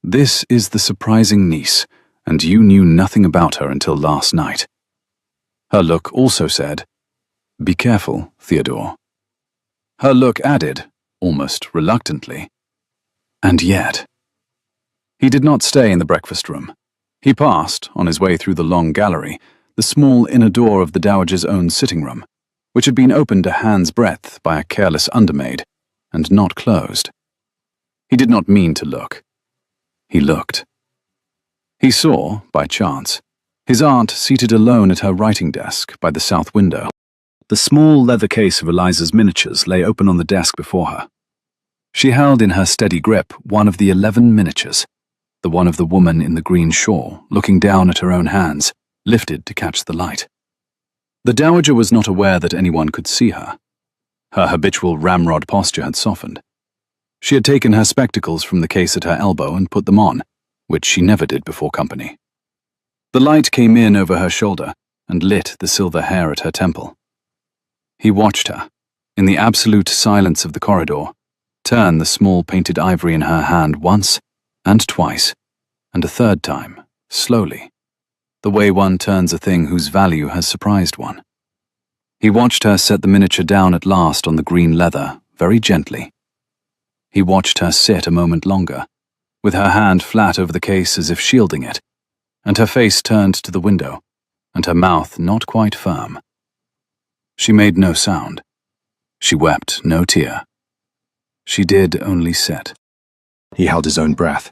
A: "This is the surprising niece, and you knew nothing about her until last night." Her look also said, "Be careful, Theodore." Her look added, almost reluctantly, "And yet." He did not stay in the breakfast room. He passed, on his way through the long gallery, the small inner door of the dowager's own sitting room, which had been opened a hand's breadth by a careless undermaid, and not closed. He did not mean to look. He looked. He saw, by chance, his aunt seated alone at her writing desk by the south window. The small leather case of Eliza's miniatures lay open on the desk before her. She held in her steady grip one of the 11 miniatures, the one of the woman in the green shawl, looking down at her own hands, lifted to catch the light. The dowager was not aware that anyone could see her. Her habitual ramrod posture had softened. She had taken her spectacles from the case at her elbow and put them on, which she never did before company. The light came in over her shoulder and lit the silver hair at her temple. He watched her, in the absolute silence of the corridor, turn the small painted ivory in her hand once, and twice, and a third time, slowly, the way one turns a thing whose value has surprised one. He watched her set the miniature down at last on the green leather, very gently. He watched her sit a moment longer, with her hand flat over the case as if shielding it, and her face turned to the window, and her mouth not quite firm. She made no sound. She wept no tear. She did only sit. He held his own breath.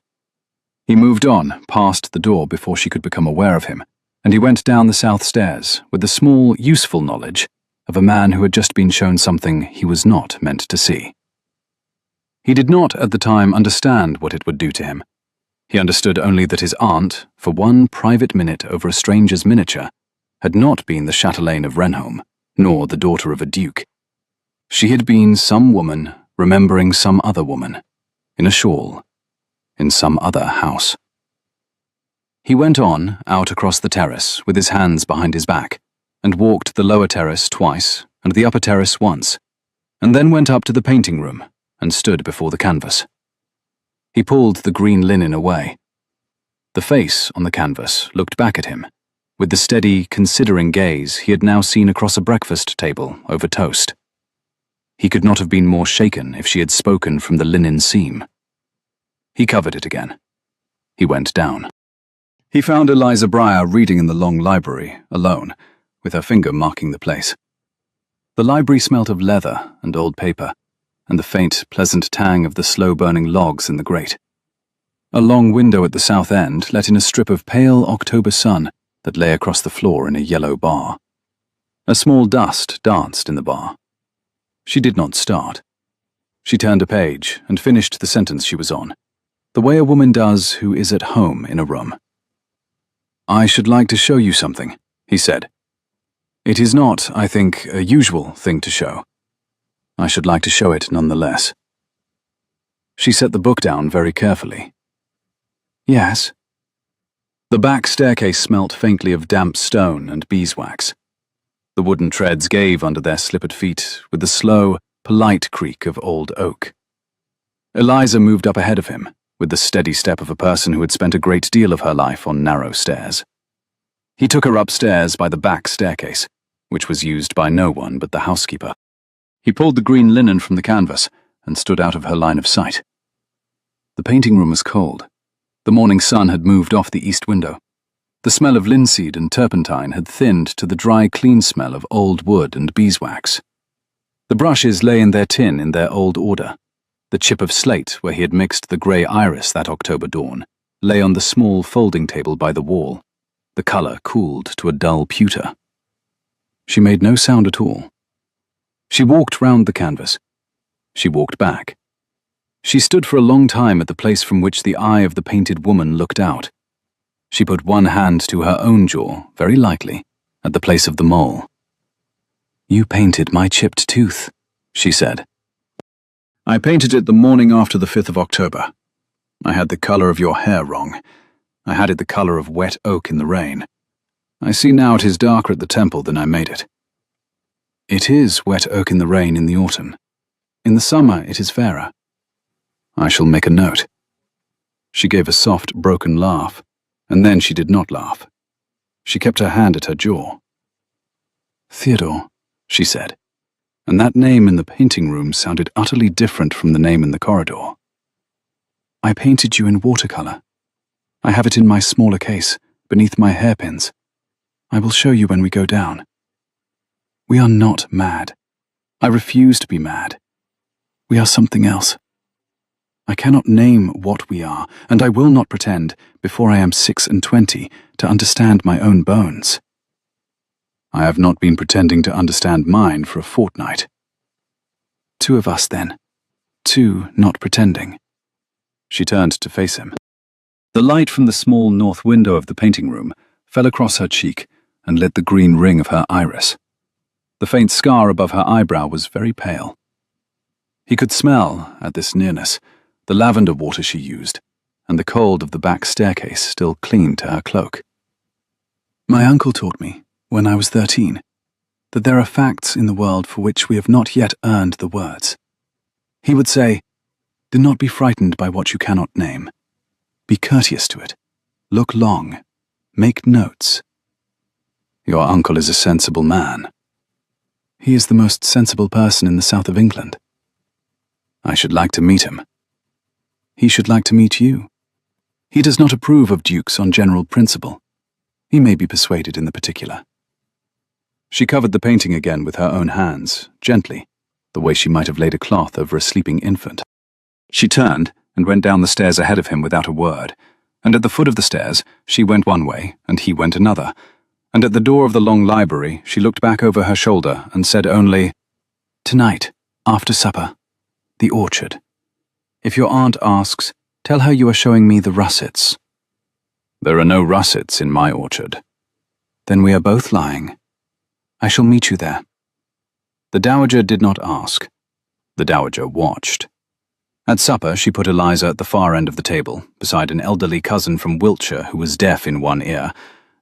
A: He moved on, past the door before she could become aware of him, and he went down the south stairs with the small, useful knowledge of a man who had just been shown something he was not meant to see. He did not at the time understand what it would do to him. He understood only that his aunt, for one private minute over a stranger's miniature, had not been the chatelaine of Renholm, nor the daughter of a duke. She had been some woman remembering some other woman, in a shawl, in some other house. He went on, out across the terrace, with his hands behind his back, and walked the lower terrace twice, and the upper terrace once, and then went up to the painting room, and stood before the canvas. He pulled the green linen away. The face on the canvas looked back at him, with the steady, considering gaze he had now seen across a breakfast table over toast. He could not have been more shaken if she had spoken from the linen seam. He covered it again. He went down. He found Eliza Briar reading in the long library, alone, with her finger marking the place. The library smelt of leather and old paper, and the faint, pleasant tang of the slow-burning logs in the grate. A long window at the south end let in a strip of pale October sun that lay across the floor in a yellow bar. A small dust danced in the bar. She did not start. She turned a page and finished the sentence she was on, the way a woman does who is at home in a room. "I should like to show you something," he said. "It is not, I think, a usual thing to show. I should like to show it nonetheless." She set the book down very carefully. "Yes." The back staircase smelt faintly of damp stone and beeswax. The wooden treads gave under their slippered feet with the slow, polite creak of old oak. Eliza moved up ahead of him, with the steady step of a person who had spent a great deal of her life on narrow stairs. He took her upstairs by the back staircase, which was used by no one but the housekeeper. He pulled the green linen from the canvas and stood out of her line of sight. The painting room was cold. The morning sun had moved off the east window. The smell of linseed and turpentine had thinned to the dry, clean smell of old wood and beeswax. The brushes lay in their tin in their old order. The chip of slate where he had mixed the grey iris that October dawn lay on the small folding table by the wall, the colour cooled to a dull pewter. She made no sound at all. She walked round the canvas, She walked back. She stood for a long time at the place from which the eye of the painted woman looked out. She put one hand to her own jaw, very lightly, at the place of the mole. "You painted my chipped tooth," she said. "I painted it the morning after the 5th of October. I had the color of your hair wrong. I had it the color of wet oak in the rain. I see now it is darker at the temple than I made it. It is wet oak in the rain in the autumn. In the summer it is fairer. I shall make a note." She gave a soft, broken laugh, and then she did not laugh. She kept her hand at her jaw. "Theodore," she said, and that name in the painting room sounded utterly different from the name in the corridor. "I painted you in watercolor. I have it in my smaller case, beneath my hairpins. I will show you when we go down. We are not mad. I refuse to be mad. We are something else. I cannot name what we are, and I will not pretend, before I am 26, to understand my own bones. I have not been pretending to understand mine for a fortnight. Two of us, then. Two not pretending." She turned to face him. The light from the small north window of the painting room fell across her cheek and lit the green ring of her iris. The faint scar above her eyebrow was very pale. He could smell, at this nearness, the lavender water she used, and the cold of the back staircase still clinging to her cloak. "My uncle taught me, when I was 13, that there are facts in the world for which we have not yet earned the words. He would say, 'Do not be frightened by what you cannot name. Be courteous to it. Look long. Make notes.' Your uncle is a sensible man." "He is the most sensible person in the south of England." "I should like to meet him." "He should like to meet you. He does not approve of dukes on general principle. He may be persuaded in the particular." She covered the painting again with her own hands, gently, the way she might have laid a cloth over a sleeping infant. She turned and went down the stairs ahead of him without a word, and at the foot of the stairs she went one way and he went another, and at the door of the long library she looked back over her shoulder and said only, "Tonight, after supper, the orchard. If your aunt asks, tell her you are showing me the russets." "There are no russets in my orchard." "Then we are both lying. I shall meet you there." The dowager did not ask. The dowager watched. At supper she put Eliza at the far end of the table, beside an elderly cousin from Wiltshire who was deaf in one ear,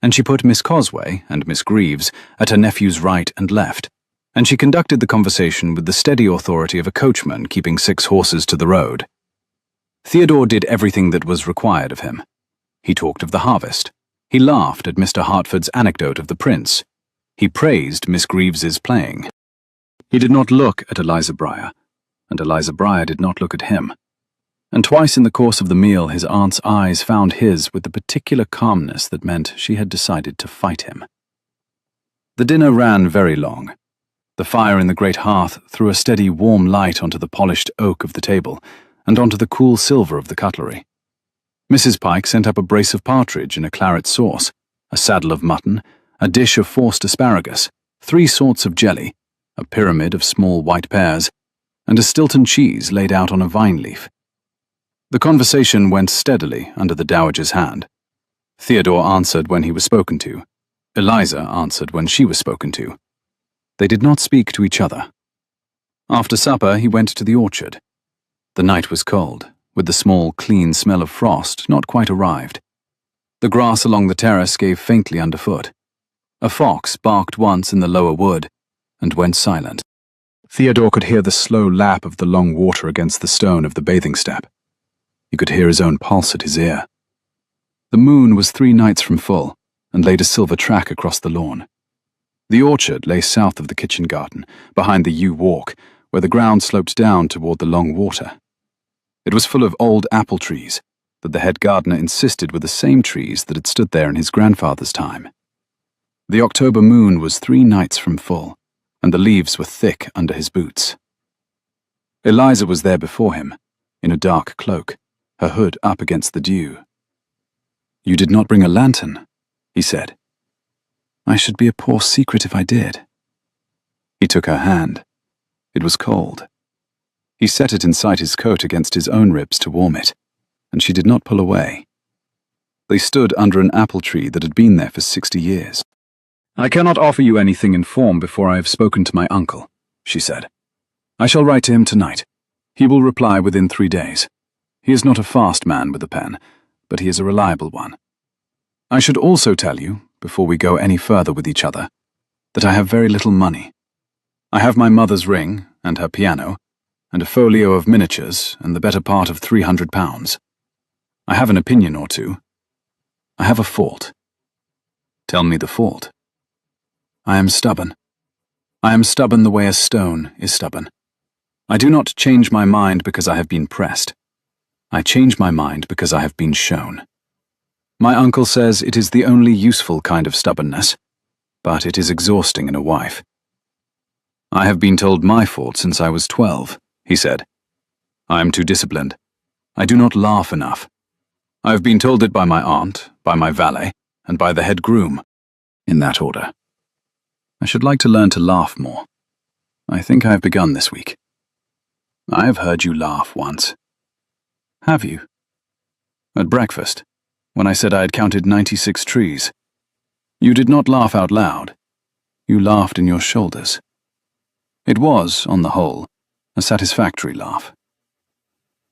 A: and she put Miss Cosway and Miss Greaves at her nephew's right and left, and she conducted the conversation with the steady authority of a coachman keeping 6 horses to the road. Theodore did everything that was required of him. He talked of the harvest. He laughed at Mr. Hartford's anecdote of the prince. He praised Miss Greaves's playing. He did not look at Eliza Breyer, and Eliza Breyer did not look at him. And twice in the course of the meal his aunt's eyes found his with the particular calmness that meant she had decided to fight him. The dinner ran very long. The fire in the great hearth threw a steady warm light onto the polished oak of the table and onto the cool silver of the cutlery. Mrs. Pike sent up a brace of partridge in a claret sauce, a saddle of mutton, a dish of forced asparagus, 3 sorts of jelly, a pyramid of small white pears, and a Stilton cheese laid out on a vine leaf. The conversation went steadily under the dowager's hand. Theodore answered when he was spoken to. Eliza answered when she was spoken to. They did not speak to each other. After supper he went to the orchard. The night was cold, with the small, clean smell of frost not quite arrived. The grass along the terrace gave faintly underfoot. A fox barked once in the lower wood, and went silent. Theodore could hear the slow lap of the long water against the stone of the bathing step. He could hear his own pulse at his ear. The moon was 3 nights from full, and laid a silver track across the lawn. The orchard lay south of the kitchen garden, behind the yew walk, where the ground sloped down toward the long water. It was full of old apple trees, that the head gardener insisted were the same trees that had stood there in his grandfather's time. The October moon was 3 nights from full, and the leaves were thick under his boots. Eliza was there before him, in a dark cloak, her hood up against the dew. "You did not bring a lantern," he said. "I should be a poor secret if I did." He took her hand. It was cold. He set it inside his coat against his own ribs to warm it, and she did not pull away. They stood under an apple tree that had been there for 60 years. "I cannot offer you anything in form before I have spoken to my uncle," she said. "I shall write to him tonight. He will reply within 3 days. He is not a fast man with a pen, but he is a reliable one. I should also tell you, before we go any further with each other, that I have very little money. I have my mother's ring, and her piano, and a folio of miniatures, and the better part of £300. I have an opinion or two. I have a fault." "Tell me the fault." "I am stubborn. I am stubborn the way a stone is stubborn. I do not change my mind because I have been pressed. I change my mind because I have been shown. My uncle says it is the only useful kind of stubbornness, but it is exhausting in a wife. I have been told my fault since I was 12, he said. I am too disciplined. I do not laugh enough. I have been told it by my aunt, by my valet, and by the head groom, in that order. I should like to learn to laugh more. I think I have begun this week. I have heard you laugh once. Have you? At breakfast, when I said I had counted 96 trees. You did not laugh out loud. You laughed in your shoulders. It was, on the whole, a satisfactory laugh.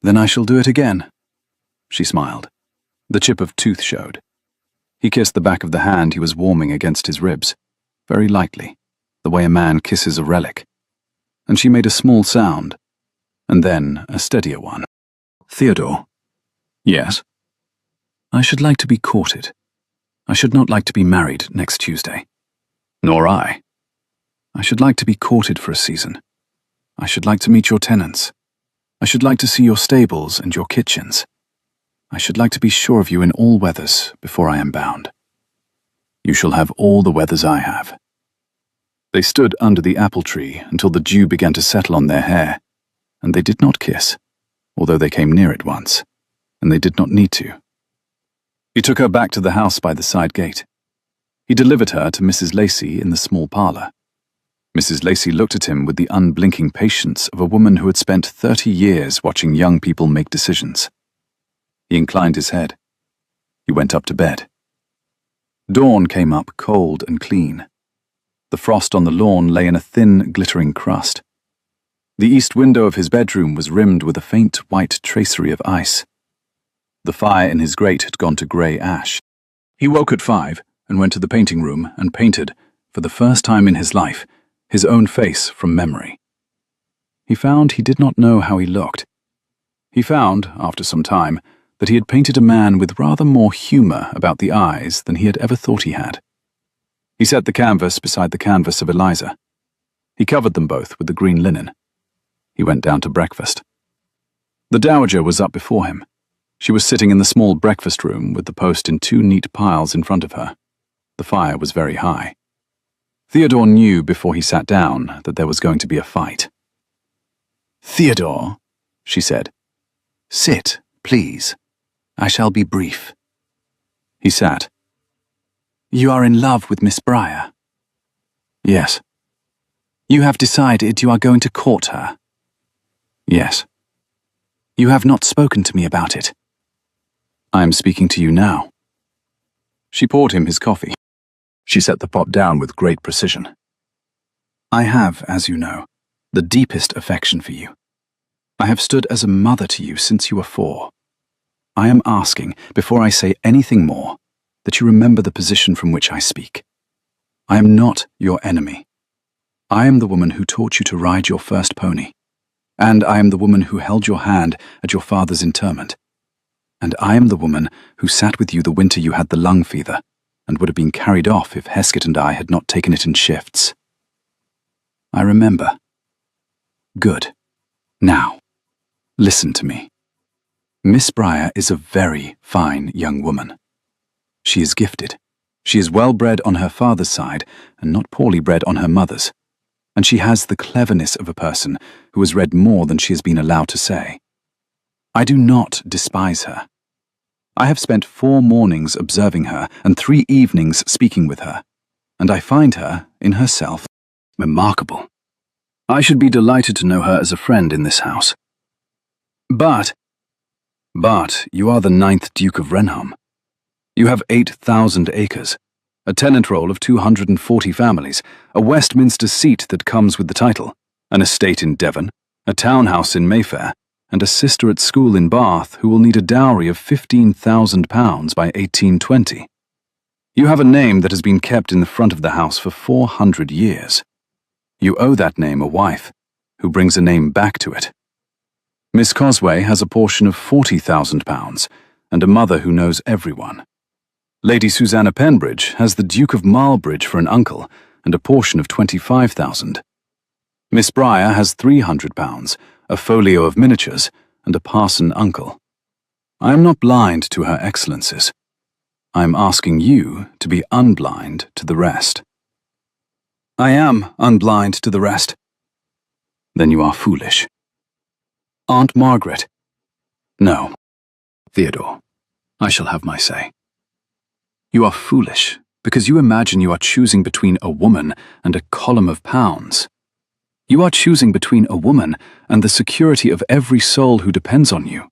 A: Then I shall do it again. She smiled. The chip of tooth showed. He kissed the back of the hand he was warming against his ribs, very lightly, the way a man kisses a relic. And she made a small sound, and then a steadier one. Theodore. Yes? I should like to be courted. I should not like to be married next Tuesday. Nor I. I should like to be courted for a season. I should like to meet your tenants. I should like to see your stables and your kitchens. I should like to be sure of you in all weathers before I am bound. You shall have all the weathers I have. They stood under the apple tree until the dew began to settle on their hair, and they did not kiss, although they came near it once, and they did not need to. He took her back to the house by the side gate. He delivered her to Mrs. Lacey in the small parlour. Mrs. Lacey looked at him with the unblinking patience of a woman who had spent 30 years watching young people make decisions. He inclined his head. He went up to bed. Dawn came up cold and clean. The frost on the lawn lay in a thin, glittering crust. The east window of his bedroom was rimmed with a faint white tracery of ice. The fire in his grate had gone to grey ash. He woke at 5 and went to the painting room and painted, for the first time in his life, his own face from memory. He found he did not know how he looked. He found, after some time, that he had painted a man with rather more humour about the eyes than he had ever thought he had. He set the canvas beside the canvas of Eliza. He covered them both with the green linen. He went down to breakfast. The dowager was up before him. She was sitting in the small breakfast room with the post in 2 neat piles in front of her. The fire was very high. Theodore knew before he sat down that there was going to be a fight. "Theodore," she said, "sit, please. I shall be brief." He sat. "You are in love with Miss Briar?" "Yes." "You have decided you are going to court her?" "Yes." "You have not spoken to me about it." "I am speaking to you now." She poured him his coffee. She set the pot down with great precision. "I have, as you know, the deepest affection for you. I have stood as a mother to you since you were 4. I am asking, before I say anything more, that you remember the position from which I speak. I am not your enemy. I am the woman who taught you to ride your first pony, and I am the woman who held your hand at your father's interment, and I am the woman who sat with you the winter you had the lung fever, and would have been carried off if Heskett and I had not taken it in shifts. I remember. Good. Now, listen to me. Miss Briar is a very fine young woman. She is gifted. She is well bred on her father's side, and not poorly bred on her mother's, and she has the cleverness of a person who has read more than she has been allowed to say. I do not despise her. I have spent 4 mornings observing her and 3 evenings speaking with her, and I find her, in herself, remarkable. I should be delighted to know her as a friend in this house. But you are the 9th Duke of Renham. You have 8,000 acres, a tenant roll of 240 families, a Westminster seat that comes with the title, an estate in Devon, a townhouse in Mayfair, and a sister at school in Bath who will need a dowry of £15,000 by 1820. You have a name that has been kept in the front of the house for 400 years. You owe that name a wife, who brings a name back to it. Miss Cosway has a portion of £40,000, and a mother who knows everyone. Lady Susanna Penbridge has the Duke of Marlbridge for an uncle, and a portion of £25,000. Miss Briar has £300, a folio of miniatures, and a parson uncle. I am not blind to her excellences. I am asking you to be unblind to the rest. I am unblind to the rest. Then you are foolish. Aunt Margaret. No. Theodore, I shall have my say. You are foolish because you imagine you are choosing between a woman and a column of pounds. You are choosing between a woman and the security of every soul who depends on you.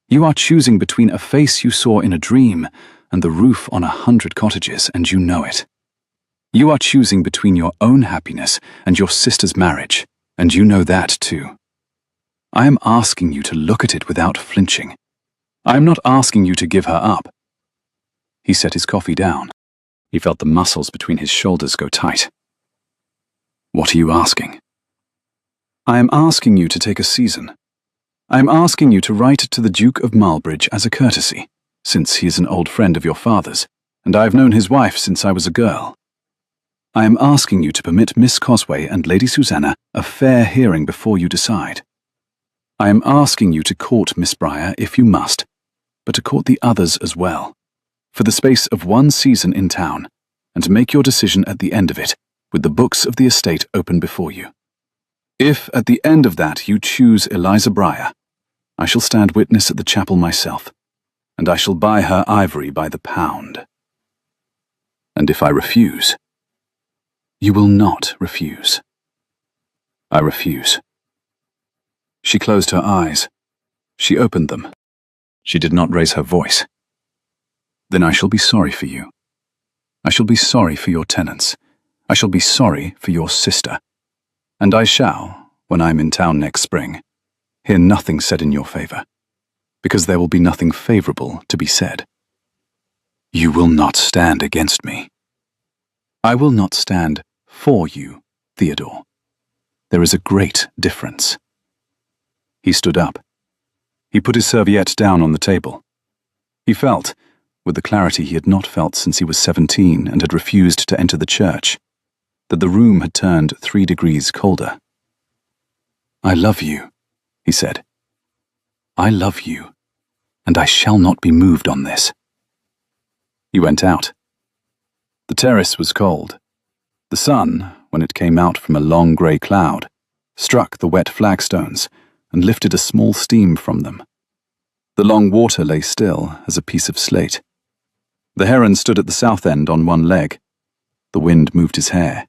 A: You are choosing between a face you saw in a dream and the roof on 100 cottages, and you know it. You are choosing between your own happiness and your sister's marriage, and you know that too. I am asking you to look at it without flinching. I am not asking you to give her up. He set his coffee down. He felt the muscles between his shoulders go tight. What are you asking? I am asking you to take a season. I am asking you to write to the Duke of Marlbridge as a courtesy, since he is an old friend of your father's, and I have known his wife since I was a girl. I am asking you to permit Miss Cosway and Lady Susanna a fair hearing before you decide. I am asking you to court Miss Briar if you must, but to court the others as well, for the space of 1 season in town, and to make your decision at the end of it, with the books of the estate open before you. If at the end of that you choose Eliza Briar, I shall stand witness at the chapel myself, and I shall buy her ivory by the pound. And if I refuse, you will not refuse. I refuse. She closed her eyes. She opened them. She did not raise her voice. Then I shall be sorry for you. I shall be sorry for your tenants. I shall be sorry for your sister. And I shall, when I am in town next spring, hear nothing said in your favour, because there will be nothing favourable to be said. You will not stand against me. I will not stand for you, Theodore. There is a great difference. He stood up. He put his serviette down on the table. He felt, with the clarity he had not felt since he was 17 and had refused to enter the church, that the room had turned 3 degrees colder. I love you, he said. I love you, and I shall not be moved on this. He went out. The terrace was cold. The sun, when it came out from a long grey cloud, struck the wet flagstones and lifted a small steam from them. The long water lay still as a piece of slate. The heron stood at the south end on one leg. The wind moved his hair.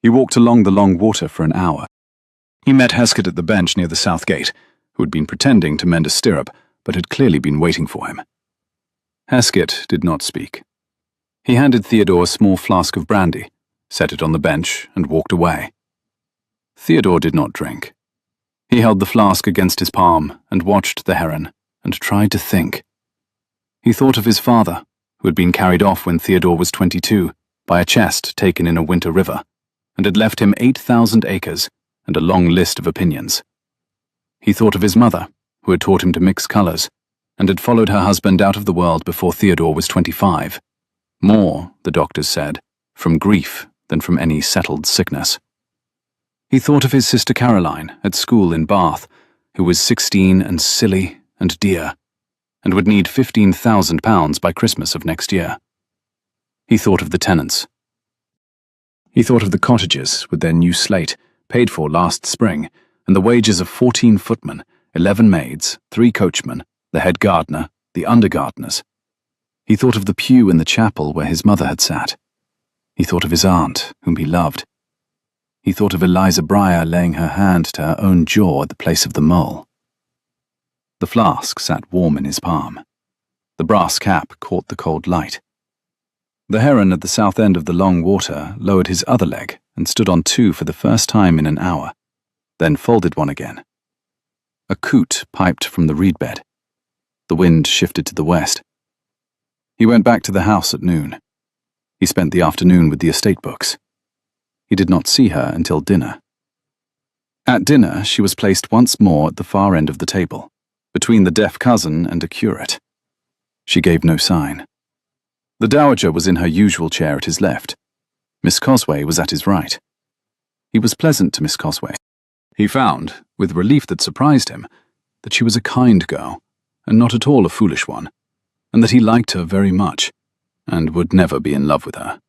A: He walked along the long water for an hour. He met Heskett at the bench near the south gate, who had been pretending to mend a stirrup, but had clearly been waiting for him. Heskett did not speak. He handed Theodore a small flask of brandy, set it on the bench, and walked away. Theodore did not drink. He held the flask against his palm and watched the heron, and tried to think. He thought of his father, who had been carried off when Theodore was 22, by a chest taken in a winter river, and had left him 8,000 acres and a long list of opinions. He thought of his mother, who had taught him to mix colours, and had followed her husband out of the world before Theodore was 25. More, the doctors said, from grief than from any settled sickness. He thought of his sister Caroline at school in Bath, who was 16 and silly and dear, and would need £15,000 by Christmas of next year. He thought of the tenants. He thought of the cottages with their new slate, paid for last spring, and the wages of 14 footmen, 11 maids, 3 coachmen, the head gardener, the undergardeners. He thought of the pew in the chapel where his mother had sat. He thought of his aunt, whom he loved. He thought of Eliza Breyer laying her hand to her own jaw at the place of the mole. The flask sat warm in his palm. The brass cap caught the cold light. The heron at the south end of the long water lowered his other leg and stood on two for the first time in an hour, then folded one again. A coot piped from the reed bed. The wind shifted to the west. He went back to the house at noon. He spent the afternoon with the estate books. He did not see her until dinner. At dinner, she was placed once more at the far end of the table, between the deaf cousin and a curate. She gave no sign. The dowager was in her usual chair at his left. Miss Cosway was at his right. He was pleasant to Miss Cosway. He found, with relief that surprised him, that she was a kind girl, and not at all a foolish one, and that he liked her very much, and would never be in love with her.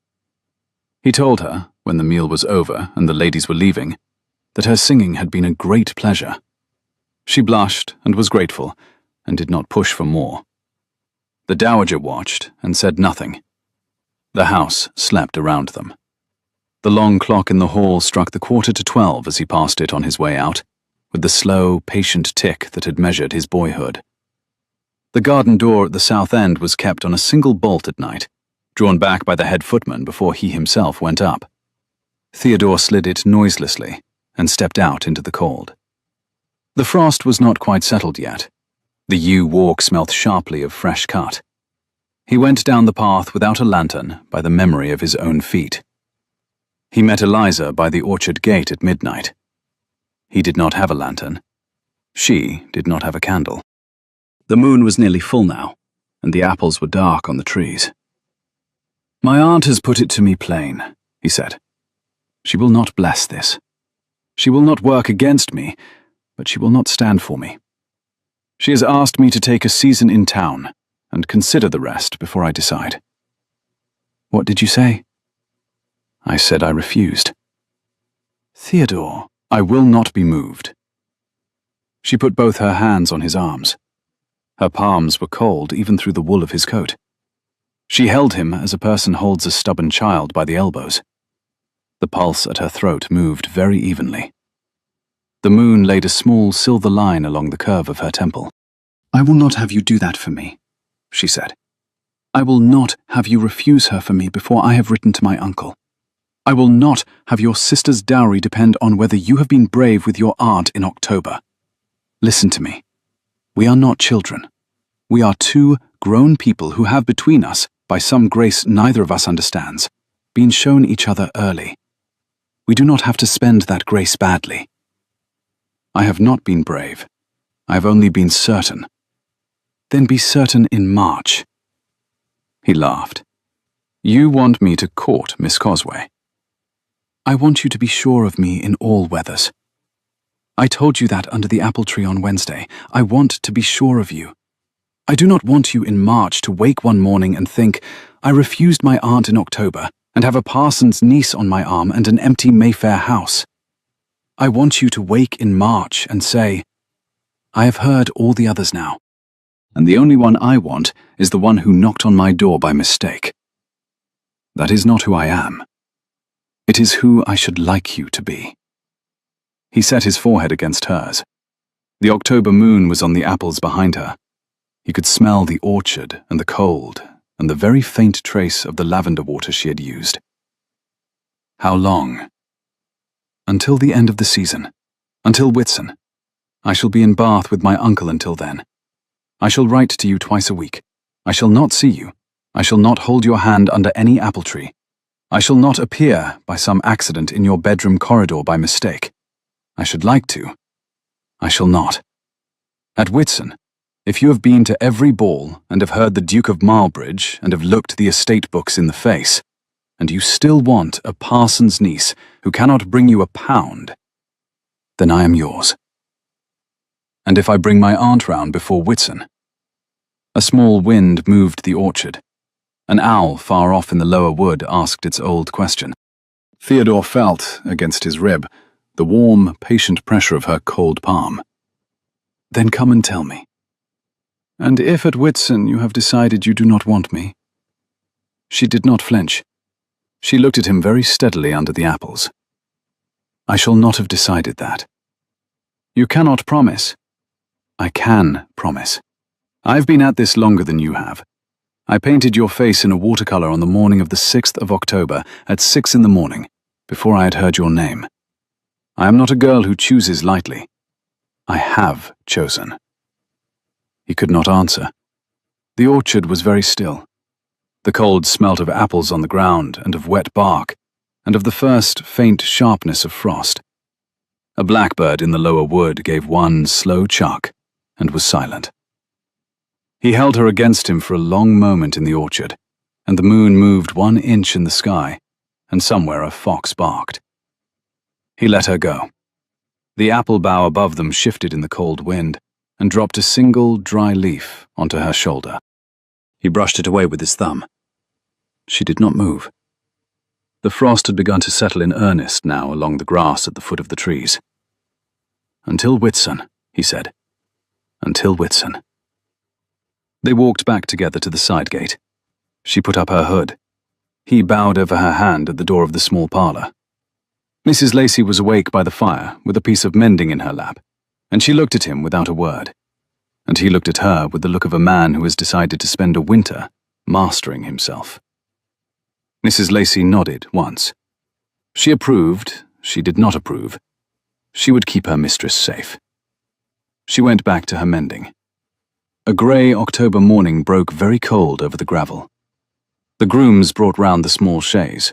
A: He told her, when the meal was over and the ladies were leaving, that her singing had been a great pleasure. She blushed and was grateful, and did not push for more. The dowager watched and said nothing. The house slept around them. The long clock in the hall struck the 11:45 as he passed it on his way out, with the slow, patient tick that had measured his boyhood. The garden door at the south end was kept on a single bolt at night, drawn back by the head footman before he himself went up. Theodore slid it noiselessly and stepped out into the cold. The frost was not quite settled yet. The yew walk smelt sharply of fresh cut. He went down the path without a lantern by the memory of his own feet. He met Eliza by the orchard gate at midnight. He did not have a lantern. She did not have a candle. The moon was nearly full now, and the apples were dark on the trees. "My aunt has put it to me plain," he said. "She will not bless this. She will not work against me, but she will not stand for me. She has asked me to take a season in town, and consider the rest before I decide." "What did you say?" "I said I refused." "Theodore, I will not be moved." She put both her hands on his arms. Her palms were cold even through the wool of his coat. She held him as a person holds a stubborn child by the elbows. The pulse at her throat moved very evenly. The moon laid a small silver line along the curve of her temple. "I will not have you do that for me," she said. "I will not have you refuse her for me before I have written to my uncle. I will not have your sister's dowry depend on whether you have been brave with your aunt in October. Listen to me. We are not children. We are two grown people who have between us, by some grace neither of us understands, been shown each other early. We do not have to spend that grace badly. I have not been brave. I have only been certain. Then be certain in March." He laughed. "You want me to court Miss Cosway?" "I want you to be sure of me in all weathers. I told you that under the apple tree on Wednesday. I want to be sure of you. I do not want you in March to wake one morning and think, I refused my aunt in October, and have a parson's niece on my arm and an empty Mayfair house. I want you to wake in March and say, I have heard all the others now, and the only one I want is the one who knocked on my door by mistake. That is not who I am. It is who I should like you to be." He set his forehead against hers. The October moon was on the apples behind her. He could smell the orchard and the cold and the very faint trace of the lavender water she had used. "How long?" "Until the end of the season. Until Whitsun. I shall be in Bath with my uncle until then. I shall write to you twice a week. I shall not see you. I shall not hold your hand under any apple tree. I shall not appear by some accident in your bedroom corridor by mistake. I should like to. I shall not. At Whitsun, if you have been to every ball and have heard the Duke of Marlbridge and have looked the estate books in the face, and you still want a parson's niece who cannot bring you a pound, then I am yours. And if I bring my aunt round before Whitsun?" A small wind moved the orchard. An owl far off in the lower wood asked its old question. Theodore felt, against his rib, the warm, patient pressure of her cold palm. "Then come and tell me. And if at Whitsun you have decided you do not want me?" She did not flinch. She looked at him very steadily under the apples. I shall not have decided that. You cannot promise. I can promise. I've been at this longer than you have. I painted your face in a watercolor on the morning of the 6th of October at 6 in the morning, before I had heard your name. I am not a girl who chooses lightly. I have chosen. He could not answer. The orchard was very still. The cold smelt of apples on the ground and of wet bark, and of the first faint sharpness of frost. A blackbird in the lower wood gave one slow chuck and was silent. He held her against him for a long moment in the orchard, and the moon moved 1 inch in the sky, and somewhere a fox barked. He let her go. The apple bough above them shifted in the cold wind, and dropped a single dry leaf onto her shoulder. He brushed it away with his thumb. She did not move. The frost had begun to settle in earnest now along the grass at the foot of the trees. "Until Whitsun," he said. "Until Whitsun." They walked back together to the side gate. She put up her hood. He bowed over her hand at the door of the small parlour. Mrs. Lacey was awake by the fire with a piece of mending in her lap, and she looked at him without a word. And he looked at her with the look of a man who has decided to spend a winter mastering himself. Mrs. Lacey nodded once. She approved, she did not approve. She would keep her mistress safe. She went back to her mending. A grey October morning broke very cold over the gravel. The grooms brought round the small chaise.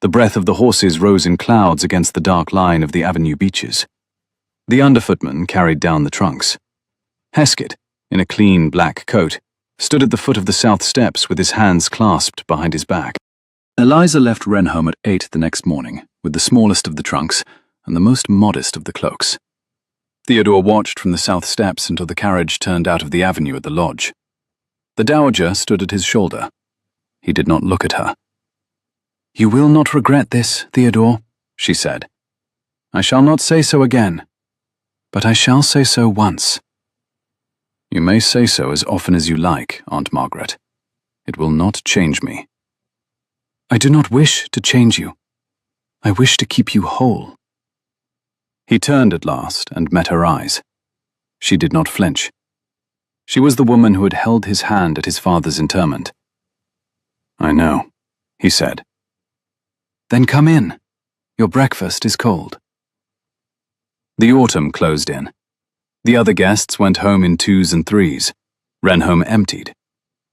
A: The breath of the horses rose in clouds against the dark line of the avenue beeches. The underfootman carried down the trunks. Heskett, in a clean black coat, stood at the foot of the south steps with his hands clasped behind his back. Eliza left Wren home at 8 the next morning, with the smallest of the trunks and the most modest of the cloaks. Theodore watched from the south steps until the carriage turned out of the avenue at the lodge. The dowager stood at his shoulder. He did not look at her. "You will not regret this, Theodore," she said. "I shall not say so again, but I shall say so once." "You may say so as often as you like, Aunt Margaret. It will not change me." "I do not wish to change you. I wish to keep you whole." He turned at last and met her eyes. She did not flinch. She was the woman who had held his hand at his father's interment. "I know," he said. "Then come in. Your breakfast is cold." The autumn closed in. The other guests went home in 2s and 3s. Wren home emptied.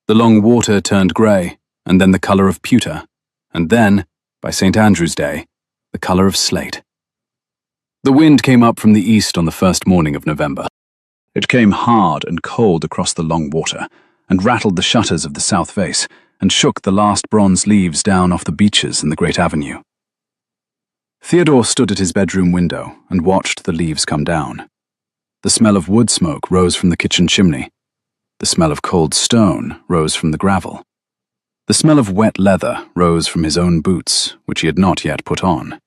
A: The long water turned grey, and then the colour of pewter, and then, by St. Andrew's Day, the colour of slate. The wind came up from the east on the first morning of November. It came hard and cold across the long water, and rattled the shutters of the south face, and shook the last bronze leaves down off the beeches in the great avenue. Theodore stood at his bedroom window and watched the leaves come down. The smell of wood smoke rose from the kitchen chimney. The smell of cold stone rose from the gravel. The smell of wet leather rose from his own boots, which he had not yet put on.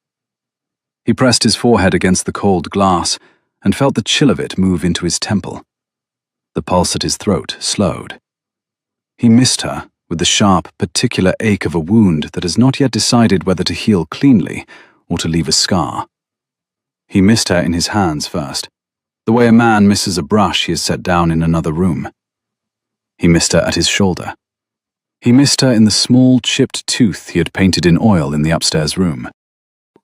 A: He pressed his forehead against the cold glass and felt the chill of it move into his temple. The pulse at his throat slowed. He missed her with the sharp, particular ache of a wound that has not yet decided whether to heal cleanly or to leave a scar. He missed her in his hands first, the way a man misses a brush he has set down in another room. He missed her at his shoulder. He missed her in the small, chipped tooth he had painted in oil in the upstairs room.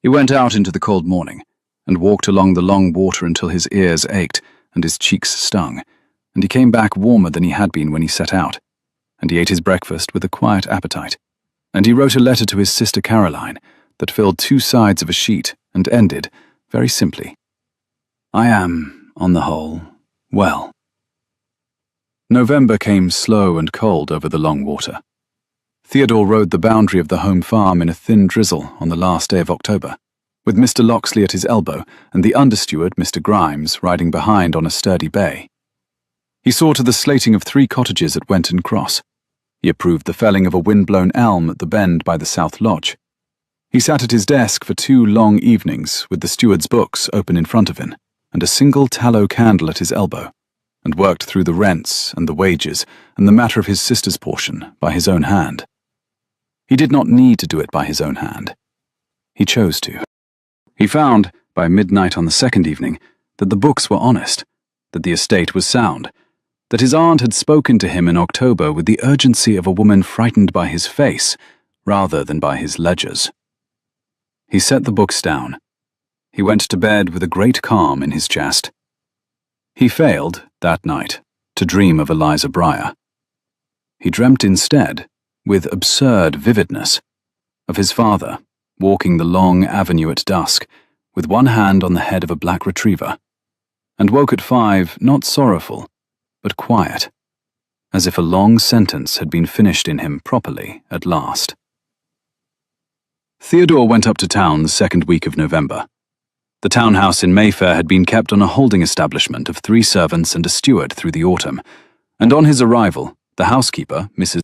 A: He went out into the cold morning and walked along the long water until his ears ached and his cheeks stung, and he came back warmer than he had been when he set out, and he ate his breakfast with a quiet appetite, and he wrote a letter to his sister Caroline that filled 2 sides of a sheet and ended, very simply, "I am, on the whole, well." November came slow and cold over the long water. Theodore rode the boundary of the home farm in a thin drizzle on the last day of October, with Mr. Loxley at his elbow and the understeward, Mr. Grimes, riding behind on a sturdy bay. He saw to the slating of 3 cottages at Wenton Cross. He approved the felling of a wind-blown elm at the bend by the South Lodge. He sat at his desk for 2 long evenings with the steward's books open in front of him and a single tallow candle at his elbow, and worked through the rents and the wages and the matter of his sister's portion by his own hand. He did not need to do it by his own hand. He chose to. He found, by midnight on the second evening, that the books were honest, that the estate was sound, that his aunt had spoken to him in October with the urgency of a woman frightened by his face rather than by his ledgers. He set the books down. He went to bed with a great calm in his chest. He failed, that night, to dream of Eliza Breyer. He dreamt instead, with absurd vividness, of his father walking the long avenue at dusk, with one hand on the head of a black retriever, and woke at 5 not sorrowful, but quiet, as if a long sentence had been finished in him properly at last. Theodore went up to town the second week of November. The townhouse in Mayfair had been kept on a holding establishment of 3 servants and a steward through the autumn, and on his arrival, the housekeeper, Mrs.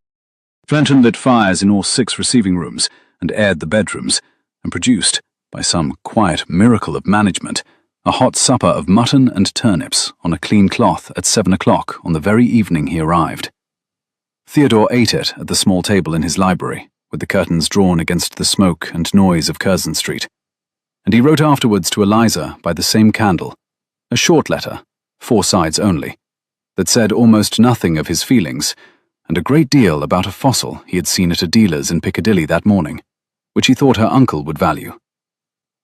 A: Fenton, lit fires in all 6 receiving rooms and aired the bedrooms, and produced, by some quiet miracle of management, a hot supper of mutton and turnips on a clean cloth at 7 o'clock on the very evening he arrived. Theodore ate it at the small table in his library, with the curtains drawn against the smoke and noise of Curzon Street, and he wrote afterwards to Eliza by the same candle, a short letter, 4 sides only, that said almost nothing of his feelings, and a great deal about a fossil he had seen at a dealer's in Piccadilly that morning, which he thought her uncle would value.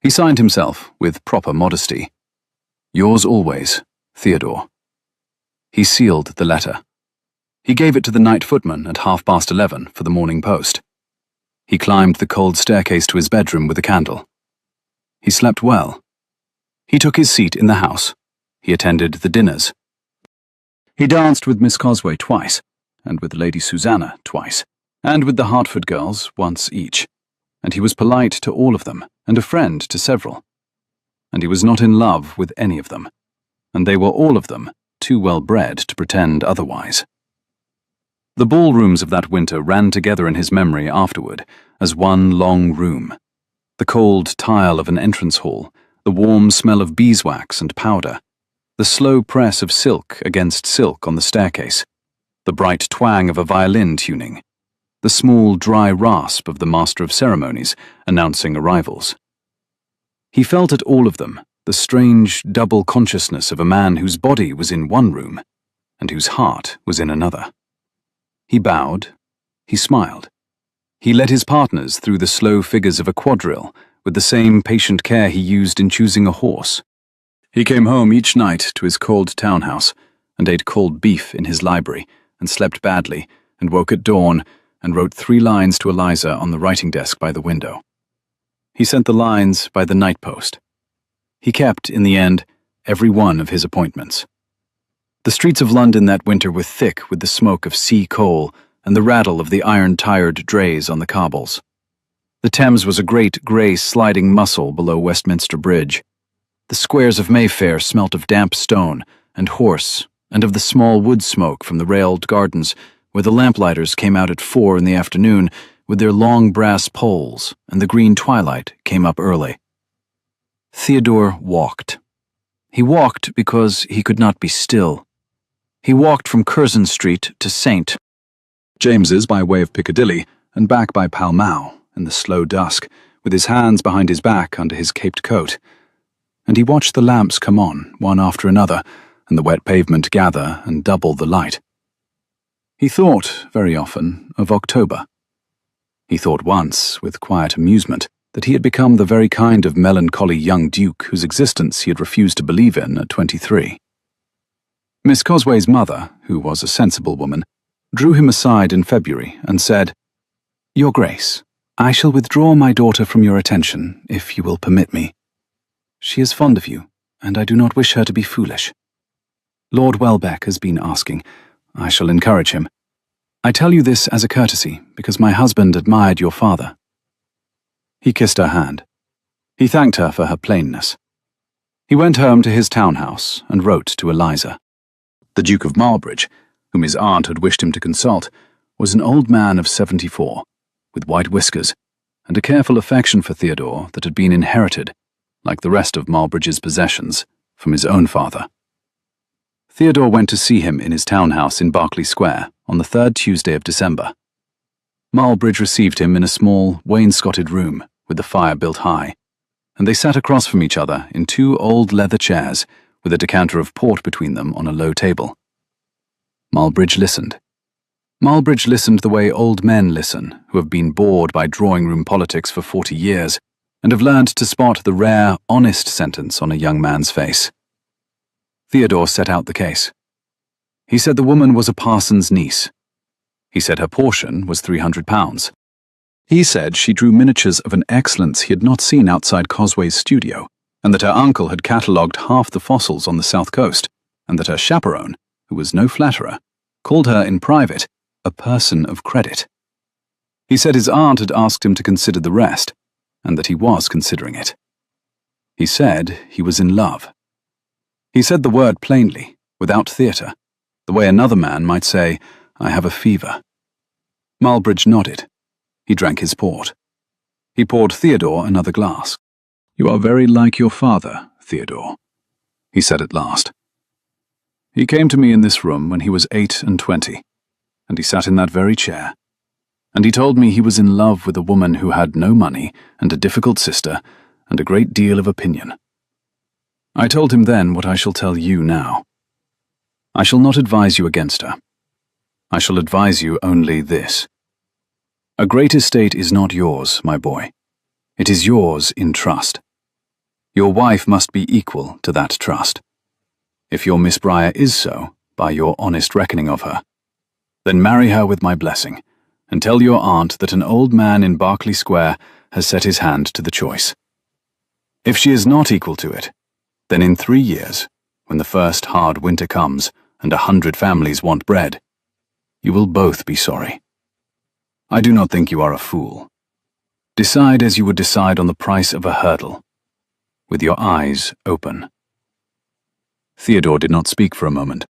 A: He signed himself, with proper modesty, "Yours always, Theodore." He sealed the letter. He gave it to the night footman at 11:30 for the morning post. He climbed the cold staircase to his bedroom with a candle. He slept well. He took his seat in the house. He attended the dinners. He danced with Miss Cosway twice, and with Lady Susanna twice, and with the Hertford girls once each, and he was polite to all of them, and a friend to several. And he was not in love with any of them, and they were all of them too well bred to pretend otherwise. The ballrooms of that winter ran together in his memory afterward as one long room. The cold tile of an entrance hall, the warm smell of beeswax and powder, the slow press of silk against silk on the staircase, the bright twang of a violin tuning, the small dry rasp of the master of ceremonies announcing arrivals. He felt at all of them the strange double consciousness of a man whose body was in one room and whose heart was in another. He bowed, he smiled. He led his partners through the slow figures of a quadrille with the same patient care he used in choosing a horse. He came home each night to his cold townhouse and ate cold beef in his library and slept badly and woke at dawn and wrote 3 lines to Eliza on the writing desk by the window. He sent the lines by the night post. He kept, in the end, every one of his appointments. The streets of London that winter were thick with the smoke of sea coal and the rattle of the iron-tired drays on the cobbles. The Thames was a great grey sliding mussel below Westminster Bridge. The squares of Mayfair smelt of damp stone and horse and of the small wood smoke from the railed gardens where the lamplighters came out at 4 in the afternoon with their long brass poles, and the green twilight came up early. Theodore walked. He walked because he could not be still. He walked from Curzon Street to St. James's by way of Piccadilly, and back by Pall Mall in the slow dusk, with his hands behind his back under his caped coat. And he watched the lamps come on, one after another, and the wet pavement gather and double the light. He thought, very often, of October. He thought once, with quiet amusement, that he had become the very kind of melancholy young duke whose existence he had refused to believe in at 23. Miss Cosway's mother, who was a sensible woman, drew him aside in February and said, "Your Grace, I shall withdraw my daughter from your attention, if you will permit me. She is fond of you, and I do not wish her to be foolish. Lord Welbeck has been asking. I shall encourage him. I tell you this as a courtesy, because my husband admired your father." He kissed her hand. He thanked her for her plainness. He went home to his townhouse and wrote to Eliza. The Duke of Marlbridge, whom his aunt had wished him to consult, was an old man of 74, with white whiskers, and a careful affection for Theodore that had been inherited, like the rest of Marlbridge's possessions, from his own father. Theodore went to see him in his townhouse in Berkeley Square on the 3rd Tuesday of December. Marlbridge received him in a small, wainscoted room with the fire built high, and they sat across from each other in two old leather chairs with a decanter of port between them on a low table. Mulbridge listened. Mulbridge listened the way old men listen who have been bored by drawing-room politics for 40 years and have learned to spot the rare, honest sentence on a young man's face. Theodore set out the case. He said the woman was a parson's niece. He said her portion was £300. He said she drew miniatures of an excellence he had not seen outside Cosway's studio, and that her uncle had catalogued half the fossils on the south coast, and that her chaperone, who was no flatterer, called her in private a person of credit. He said his aunt had asked him to consider the rest, and that he was considering it. He said he was in love. He said the word plainly, without theatre, the way another man might say, "I have a fever." Mulbridge nodded. He drank his port. He poured Theodore another glass. "You are very like your father, Theodore," he said at last. "He came to me in this room when he was 8 and 20, and he sat in that very chair, and he told me he was in love with a woman who had no money and a difficult sister and a great deal of opinion. I told him then what I shall tell you now. I shall not advise you against her. I shall advise you only this. A great estate is not yours, my boy. It is yours in trust. Your wife must be equal to that trust. If your Miss Briar is so, by your honest reckoning of her, then marry her with my blessing, and tell your aunt that an old man in Berkeley Square has set his hand to the choice. If she is not equal to it, then in 3 years, when the first hard winter comes and 100 families want bread, you will both be sorry. I do not think you are a fool. Decide as you would decide on the price of a hurdle, with your eyes open." Theodore did not speak for a moment.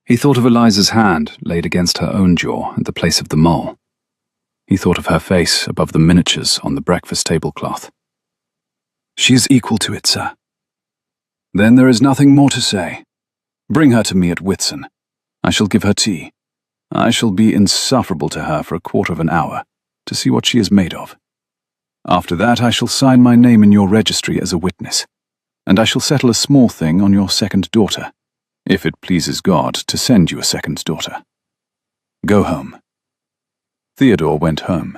A: He thought of Eliza's hand laid against her own jaw at the place of the mole. He thought of her face above the miniatures on the breakfast tablecloth. "She is equal to it, sir." "Then there is nothing more to say. Bring her to me at Whitsun. I shall give her tea. I shall be insufferable to her for a quarter of an hour, to see what she is made of. After that I shall sign my name in your registry as a witness, and I shall settle a small thing on your second daughter, if it pleases God to send you a second daughter. Go home." Theodore went home.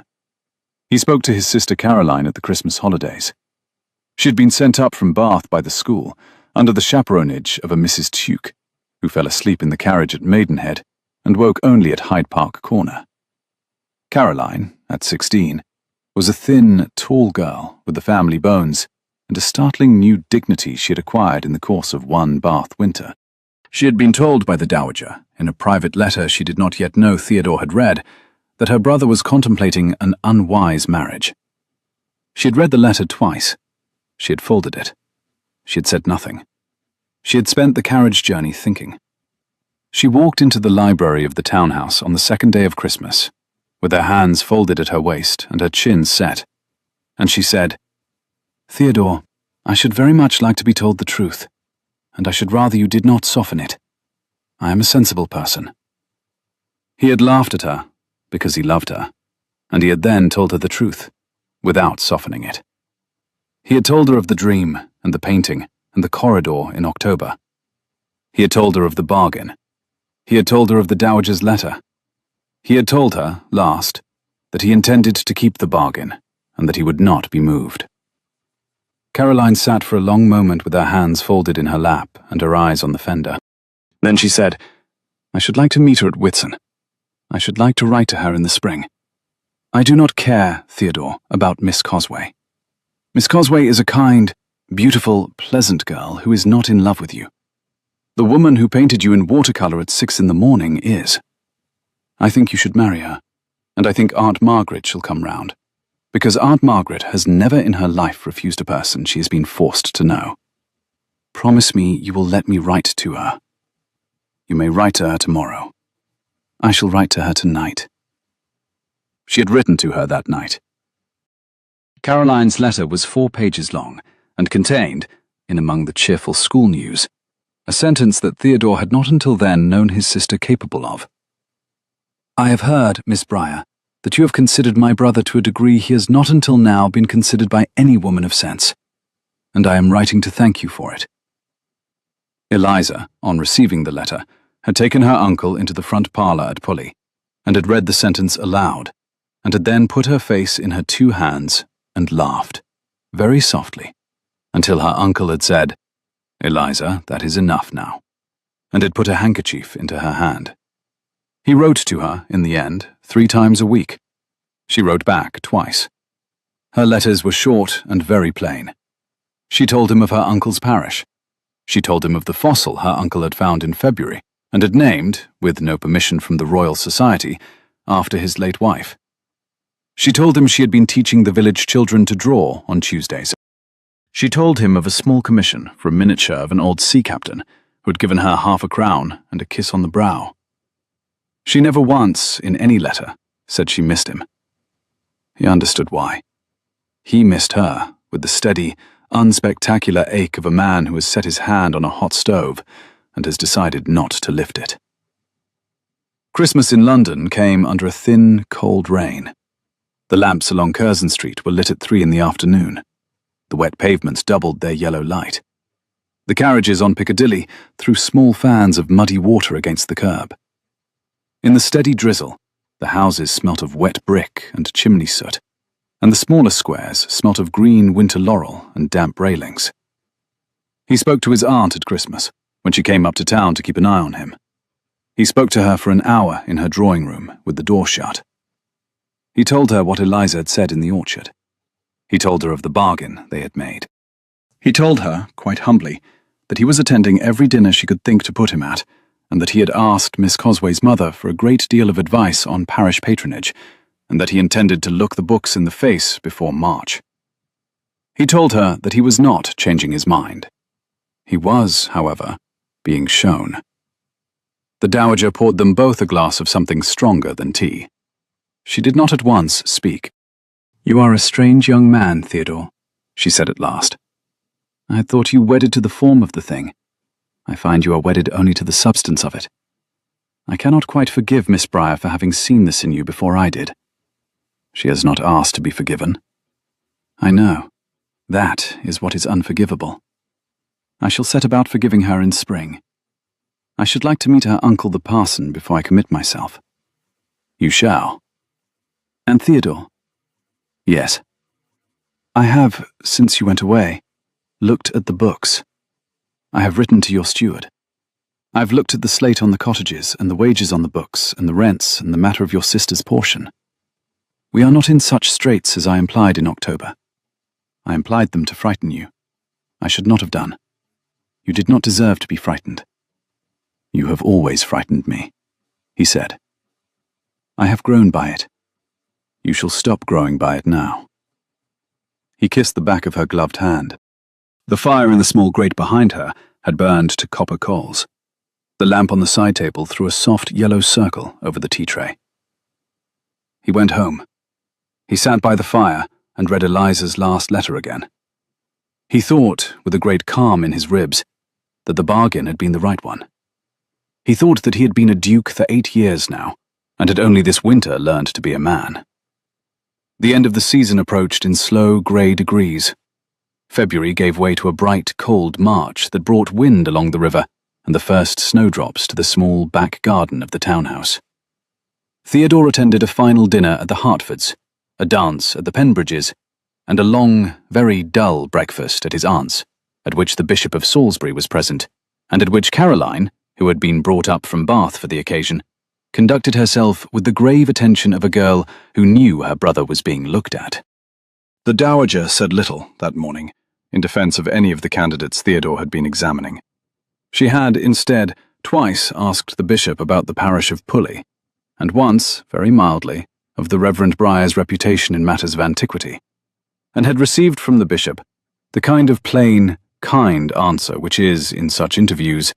A: He spoke to his sister Caroline at the Christmas holidays. She had been sent up from Bath by the school, under the chaperonage of a Mrs. Tuke, who fell asleep in the carriage at Maidenhead and woke only at Hyde Park Corner. Caroline, at 16, was a thin, tall girl with the family bones and a startling new dignity she had acquired in the course of one Bath winter. She had been told by the Dowager, in a private letter she did not yet know Theodore had read, that her brother was contemplating an unwise marriage. She had read the letter twice. She had folded it. She had said nothing. She had spent the carriage journey thinking. She walked into the library of the townhouse on the second day of Christmas, with her hands folded at her waist and her chin set, and she said, "Theodore, I should very much like to be told the truth, and I should rather you did not soften it. I am a sensible person." He had laughed at her, because he loved her, and he had then told her the truth, without softening it. He had told her of the dream, and the painting, and the corridor in October. He had told her of the bargain. He had told her of the Dowager's letter. He had told her, last, that he intended to keep the bargain, and that he would not be moved. Caroline sat for a long moment with her hands folded in her lap and her eyes on the fender. Then she said, "I should like to meet her at Whitsun. I should like to write to her in the spring. I do not care, Theodore, about Miss Cosway. Miss Cosway is a kind, beautiful, pleasant girl who is not in love with you. The woman who painted you in watercolour at 6 in the morning is. I think you should marry her, and I think Aunt Margaret shall come round, because Aunt Margaret has never in her life refused a person she has been forced to know. Promise me you will let me write to her. You may write to her tomorrow. I shall write to her tonight." She had written to her that night. Caroline's letter was 4 pages long, and contained, in among the cheerful school news, a sentence that Theodore had not until then known his sister capable of. "I have heard, Miss Briar, that you have considered my brother to a degree he has not until now been considered by any woman of sense. and I am writing to thank you for it." Eliza, on receiving the letter, had taken her uncle into the front parlour at Pully, and had read the sentence aloud, and had then put her face in her 2 hands and laughed, very softly, until her uncle had said, "Eliza, that is enough now," and had put a handkerchief into her hand. He wrote to her, in the end, 3 times a week. She wrote back twice. Her letters were short and very plain. She told him of her uncle's parish. She told him of the fossil her uncle had found in February, and had named, with no permission from the Royal Society, after his late wife. She told him she had been teaching the village children to draw on Tuesdays. She told him of a small commission for a miniature of an old sea captain who had given her half a crown and a kiss on the brow. She never once, in any letter, said she missed him. He understood why. He missed her with the steady, unspectacular ache of a man who has set his hand on a hot stove and has decided not to lift it. Christmas in London came under a thin, cold rain. The lamps along Curzon Street were lit at 3 in the afternoon. The wet pavements doubled their yellow light. The carriages on Piccadilly threw small fans of muddy water against the curb. In the steady drizzle, the houses smelt of wet brick and chimney soot, and the smaller squares smelt of green winter laurel and damp railings. He spoke to his aunt at Christmas, when she came up to town to keep an eye on him. He spoke to her for an hour in her drawing room, with the door shut. He told her what Eliza had said in the orchard. He told her of the bargain they had made. He told her, quite humbly, that he was attending every dinner she could think to put him at, and that he had asked Miss Cosway's mother for a great deal of advice on parish patronage, and that he intended to look the books in the face before March. He told her that he was not changing his mind. He was, however, being shown. The dowager poured them both a glass of something stronger than tea. She did not at once speak. "You are a strange young man, Theodore," she said at last. "I had thought you wedded to the form of the thing. I find you are wedded only to the substance of it. I cannot quite forgive Miss Briar for having seen this in you before I did. She has not asked to be forgiven. I know. That is what is unforgivable. I shall set about forgiving her in spring. I should like to meet her uncle the parson before I commit myself." "You shall." "And Theodore?" "Yes." "I have, since you went away, looked at the books. I have written to your steward. I have looked at the slate on the cottages, and the wages on the books, and the rents, and the matter of your sister's portion. We are not in such straits as I implied in October. I implied them to frighten you. I should not have done. You did not deserve to be frightened." "You have always frightened me," he said. "I have grown by it. You shall stop growing by it now." He kissed the back of her gloved hand. The fire in the small grate behind her had burned to copper coals. The lamp on the side table threw a soft yellow circle over the tea tray. He went home. He sat by the fire and read Eliza's last letter again. He thought, with a great calm in his ribs, that the bargain had been the right one. He thought that he had been a duke for 8 years now, and had only this winter learned to be a man. The end of the season approached in slow, grey degrees. February gave way to a bright, cold March that brought wind along the river and the first snowdrops to the small back garden of the townhouse. Theodore attended a final dinner at the Hertfords, a dance at the Penbridges, and a long, very dull breakfast at his aunt's, at which the Bishop of Salisbury was present, and at which Caroline, who had been brought up from Bath for the occasion, conducted herself with the grave attention of a girl who knew her brother was being looked at. The dowager said little that morning in defence of any of the candidates Theodore had been examining. She had, instead, twice asked the bishop about the parish of Pully, and once, very mildly, of the Reverend Briar's reputation in matters of antiquity, and had received from the bishop the kind of plain, kind answer which is, in such interviews,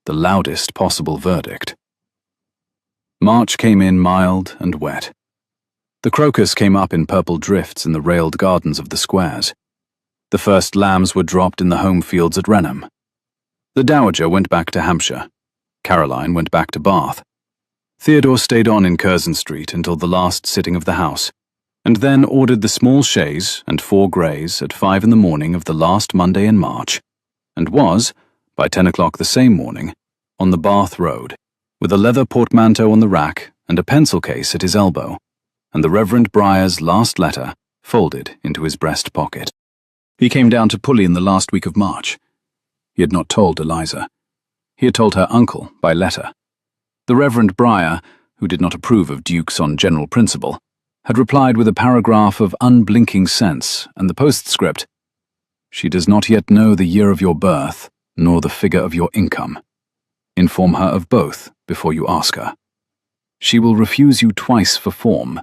A: the loudest possible verdict. March came in mild and wet. The crocus came up in purple drifts in the railed gardens of the squares. The first lambs were dropped in the home fields at Renham. The dowager went back to Hampshire. Caroline went back to Bath. Theodore stayed on in Curzon Street until the last sitting of the House, and then ordered the small chaise and 4 greys at 5 in the morning of the last Monday in March, and was, by 10 o'clock the same morning, on the Bath Road, with a leather portmanteau on the rack and a pencil case at his elbow, and the Reverend Briar's last letter folded into his breast pocket. He came down to Pully in the last week of March. He had not told Eliza. He had told her uncle by letter. The Reverend Briar, who did not approve of dukes on general principle, had replied with a paragraph of unblinking sense and the postscript, "She does not yet know the year of your birth, nor the figure of your income. Inform her of both before you ask her. She will refuse you twice for form,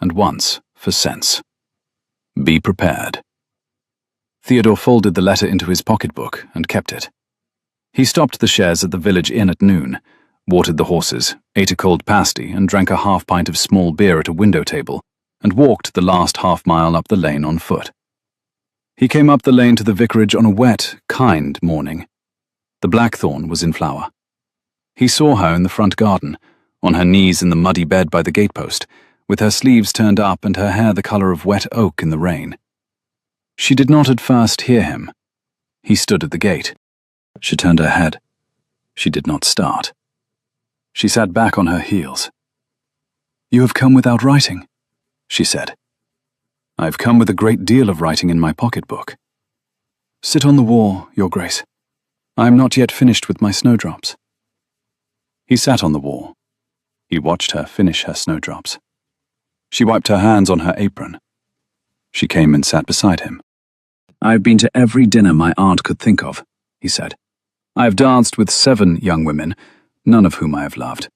A: and once for sense. Be prepared." Theodore folded the letter into his pocketbook and kept it. He stopped the chaise at the village inn at noon, watered the horses, ate a cold pasty, and drank a half-pint of small beer at a window table, and walked the last half-mile up the lane on foot. He came up the lane to the vicarage on a wet, kind morning. The blackthorn was in flower. He saw her in the front garden, on her knees in the muddy bed by the gatepost, with her sleeves turned up and her hair the colour of wet oak in the rain. She did not at first hear him. He stood at the gate. She turned her head. She did not start. She sat back on her heels. "You have come without writing," she said. "I have come with a great deal of writing in my pocketbook." "Sit on the wall, Your Grace. I am not yet finished with my snowdrops." He sat on the wall. He watched her finish her snowdrops. She wiped her hands on her apron. She came and sat beside him. "I have been to every dinner my aunt could think of," he said. "I have danced with 7 young women, none of whom I have loved.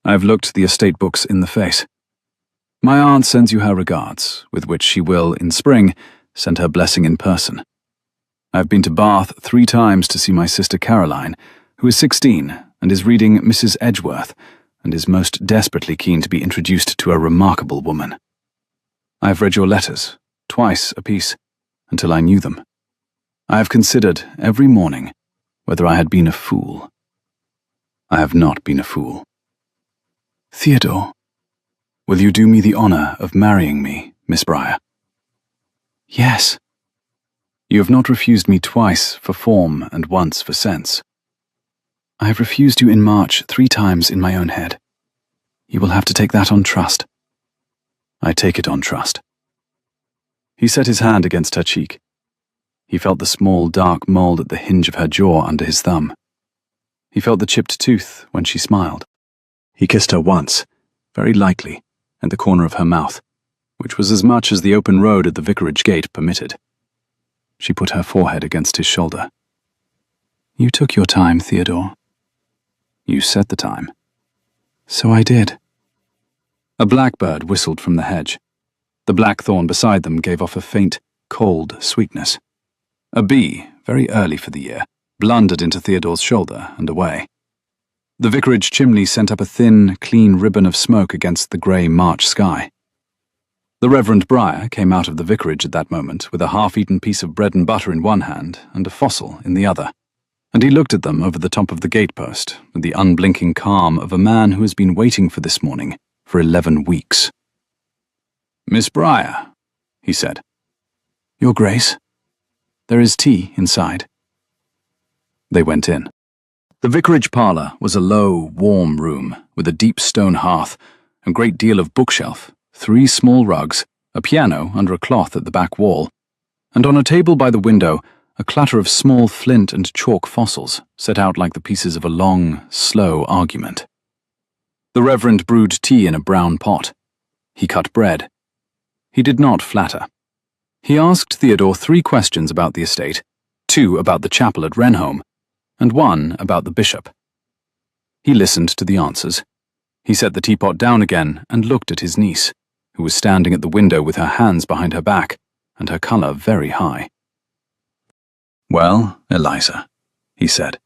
A: I have looked the estate books in the face. My aunt sends you her regards, with which she will, in spring, send her blessing in person. I have been to Bath 3 times to see my sister Caroline, who is 16 and is reading Mrs. Edgeworth, and is most desperately keen to be introduced to a remarkable woman. I have read your letters, twice apiece, until I knew them. I have considered every morning whether I had been a fool. I have not been a fool. Theodore, will you do me the honour of marrying me, Miss Briar?" "Yes." "You have not refused me twice for form and once for sense." "I have refused you in March 3 times in my own head. You will have to take that on trust." "I take it on trust." He set his hand against her cheek. He felt the small, dark mould at the hinge of her jaw under his thumb. He felt the chipped tooth when she smiled. He kissed her once, very lightly, at the corner of her mouth, which was as much as the open road at the vicarage gate permitted. She put her forehead against his shoulder. "You took your time, Theodore." "You set the time." "So I did." A blackbird whistled from the hedge. The blackthorn beside them gave off a faint, cold sweetness. A bee, very early for the year, blundered into Theodore's shoulder and away. The vicarage chimney sent up a thin, clean ribbon of smoke against the grey March sky. The Reverend Briar came out of the vicarage at that moment with a half-eaten piece of bread and butter in one hand and a fossil in the other, and he looked at them over the top of the gatepost with the unblinking calm of a man who has been waiting for this morning for 11 weeks. "Miss Briar," he said. "Your Grace, there is tea inside." They went in. The vicarage parlour was a low, warm room with a deep stone hearth, a great deal of bookshelf, 3 small rugs, a piano under a cloth at the back wall, and on a table by the window a clatter of small flint and chalk fossils set out like the pieces of a long, slow argument. The Reverend brewed tea in a brown pot. He cut bread. He did not flatter. He asked Theodore 3 questions about the estate, 2 about the chapel at Wrenholme, and 1 about the bishop. He listened to the answers. He set the teapot down again and looked at his niece, who was standing at the window with her hands behind her back, and her colour very high. "Well, Eliza," he said,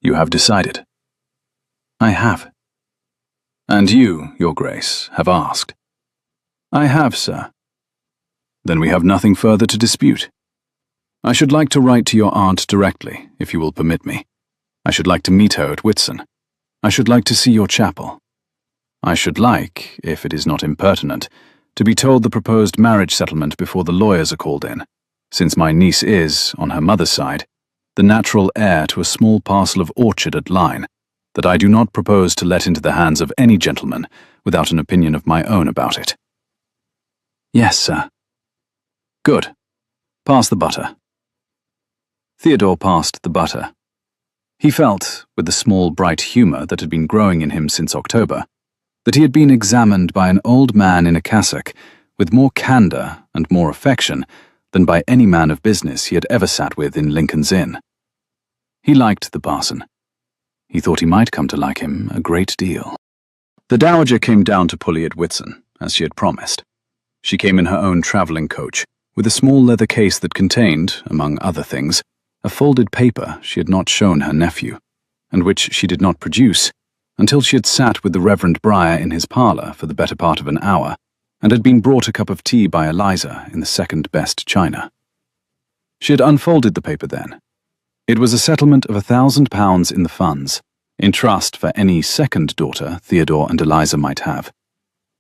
A: "you have decided." "I have." "And you, Your Grace, have asked." "I have, sir." "Then we have nothing further to dispute. I should like to write to your aunt directly, if you will permit me. I should like to meet her at Whitsun. I should like to see your chapel. I should like, if it is not impertinent, to be told the proposed marriage settlement before the lawyers are called in, since my niece is, on her mother's side, the natural heir to a small parcel of orchard at Lyne that I do not propose to let into the hands of any gentleman without an opinion of my own about it. Yes, sir. Good. Pass the butter. Theodore passed the butter. He felt, with the small bright humour that had been growing in him since October, that he had been examined by an old man in a cassock with more candour and more affection than by any man of business he had ever sat with in Lincoln's Inn. He liked the parson. He thought he might come to like him a great deal. The dowager came down to Pulley at Whitsun, as she had promised. She came in her own travelling coach, with a small leather case that contained, among other things, a folded paper she had not shown her nephew, and which she did not produce until she had sat with the Reverend Briar in his parlour for the better part of an hour, and had been brought a cup of tea by Eliza in the second-best china. She had unfolded the paper then. It was a settlement of £1,000 in the funds, in trust for any second daughter Theodore and Eliza might have,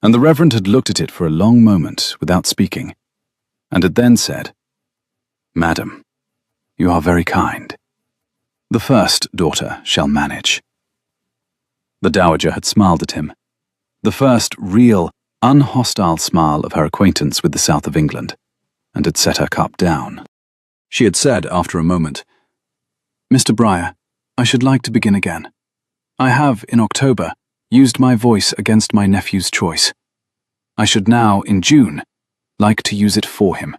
A: and the Reverend had looked at it for a long moment without speaking, and had then said, "Madam, you are very kind. The first daughter shall manage." The dowager had smiled at him, the first real, unhostile smile of her acquaintance with the south of England, and had set her cup down. She had said after a moment, "Mr. Briar, I should like to begin again. I have, in October, used my voice against my nephew's choice. I should now, in June, like to use it for him.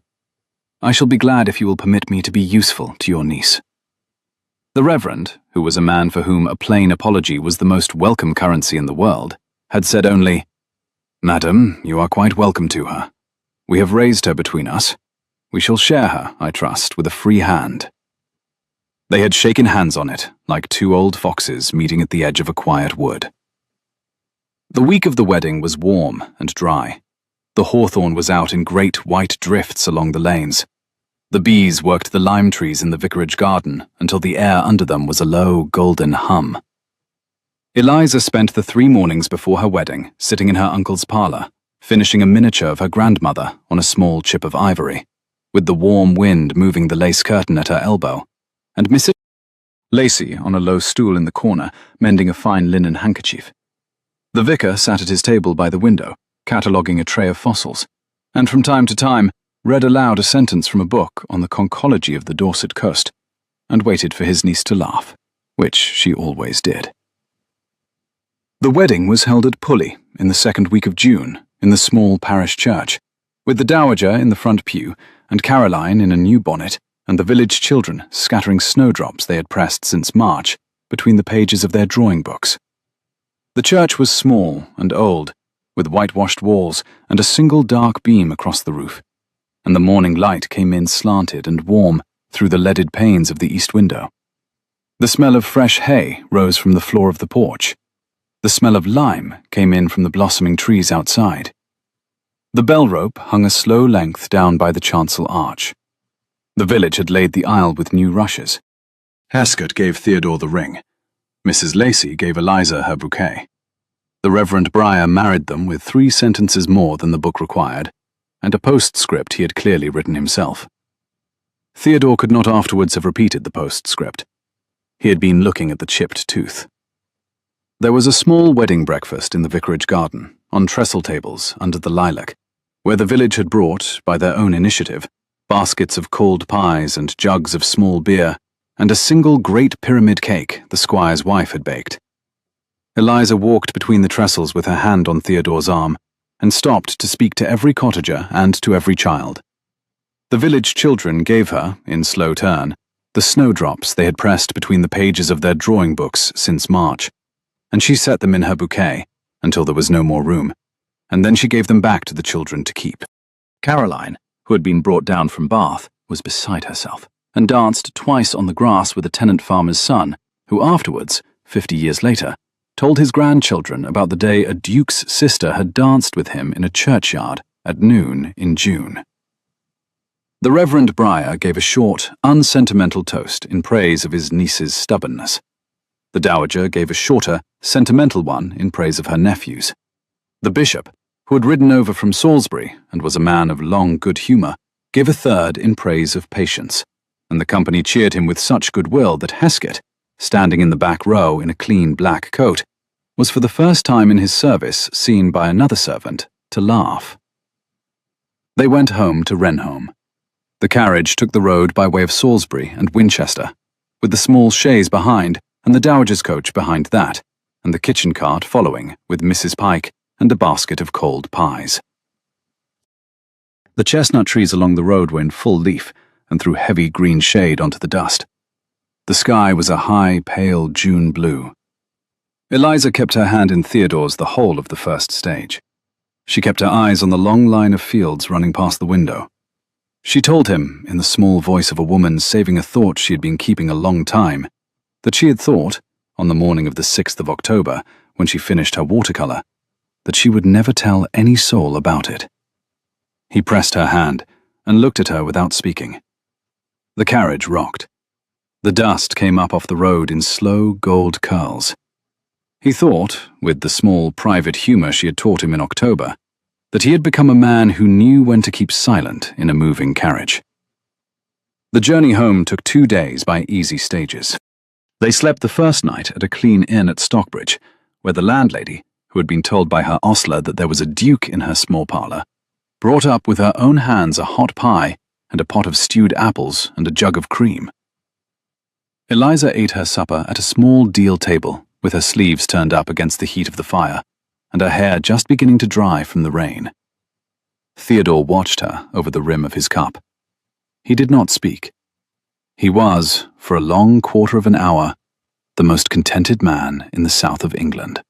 A: I shall be glad if you will permit me to be useful to your niece." The Reverend, who was a man for whom a plain apology was the most welcome currency in the world, had said only, "Madam, you are quite welcome to her. We have raised her between us. We shall share her, I trust, with a free hand." They had shaken hands on it, like two old foxes meeting at the edge of a quiet wood. The week of the wedding was warm and dry. The hawthorn was out in great white drifts along the lanes. The bees worked the lime trees in the vicarage garden until the air under them was a low, golden hum. Eliza spent the 3 mornings before her wedding sitting in her uncle's parlour, finishing a miniature of her grandmother on a small chip of ivory, with the warm wind moving the lace curtain at her elbow, and Mrs. Lacey on a low stool in the corner, mending a fine linen handkerchief. The vicar sat at his table by the window, cataloguing a tray of fossils, and from time to time read aloud a sentence from a book on the conchology of the Dorset coast, and waited for his niece to laugh, which she always did. The wedding was held at Pulley in the second week of June, in the small parish church, with the dowager in the front pew, and Caroline in a new bonnet, and the village children scattering snowdrops they had pressed since March between the pages of their drawing books. The church was small and old, with whitewashed walls and a single dark beam across the roof, and the morning light came in slanted and warm through the leaded panes of the east window. The smell of fresh hay rose from the floor of the porch. The smell of lime came in from the blossoming trees outside. The bell rope hung a slow length down by the chancel arch. The village had laid the aisle with new rushes. Heskett gave Theodore the ring. Mrs. Lacey gave Eliza her bouquet. The Reverend Briar married them with 3 sentences more than the book required, and a postscript he had clearly written himself. Theodore could not afterwards have repeated the postscript. He had been looking at the chipped tooth. There was a small wedding breakfast in the vicarage garden, on trestle tables under the lilac, where the village had brought, by their own initiative, baskets of cold pies and jugs of small beer, and a single great pyramid cake the squire's wife had baked. Eliza walked between the trestles with her hand on Theodore's arm, and stopped to speak to every cottager and to every child. The village children gave her, in slow turn, the snowdrops they had pressed between the pages of their drawing books since March, and she set them in her bouquet until there was no more room, and then she gave them back to the children to keep. Caroline, who had been brought down from Bath, was beside herself, and danced twice on the grass with a tenant farmer's son, who afterwards, 50 years later, told his grandchildren about the day a duke's sister had danced with him in a churchyard at noon in June. The Reverend Briar gave a short, unsentimental toast in praise of his niece's stubbornness. The dowager gave a shorter, sentimental one in praise of her nephew's. The bishop, who had ridden over from Salisbury and was a man of long good humour, gave a third in praise of patience, and the company cheered him with such goodwill that Heskett, standing in the back row in a clean black coat, was for the first time in his service seen by another servant to laugh. They went home to Wrenholme. The carriage took the road by way of Salisbury and Winchester, with the small chaise behind and the dowager's coach behind that, and the kitchen cart following with Mrs. Pike and a basket of cold pies. The chestnut trees along the road were in full leaf and threw heavy green shade onto the dust. The sky was a high, pale June blue. Eliza kept her hand in Theodore's the whole of the first stage. She kept her eyes on the long line of fields running past the window. She told him, in the small voice of a woman saving a thought she had been keeping a long time, that she had thought, on the morning of the 6th of October, when she finished her watercolour, that she would never tell any soul about it. He pressed her hand and looked at her without speaking. The carriage rocked. The dust came up off the road in slow gold curls. He thought, with the small private humour she had taught him in October, that he had become a man who knew when to keep silent in a moving carriage. The journey home took 2 days by easy stages. They slept the first night at a clean inn at Stockbridge, where the landlady, who had been told by her ostler that there was a duke in her small parlour, brought up with her own hands a hot pie and a pot of stewed apples and a jug of cream. Eliza ate her supper at a small deal table, with her sleeves turned up against the heat of the fire, and her hair just beginning to dry from the rain. Theodore watched her over the rim of his cup. He did not speak. He was, for a long quarter of an hour, the most contented man in the south of England.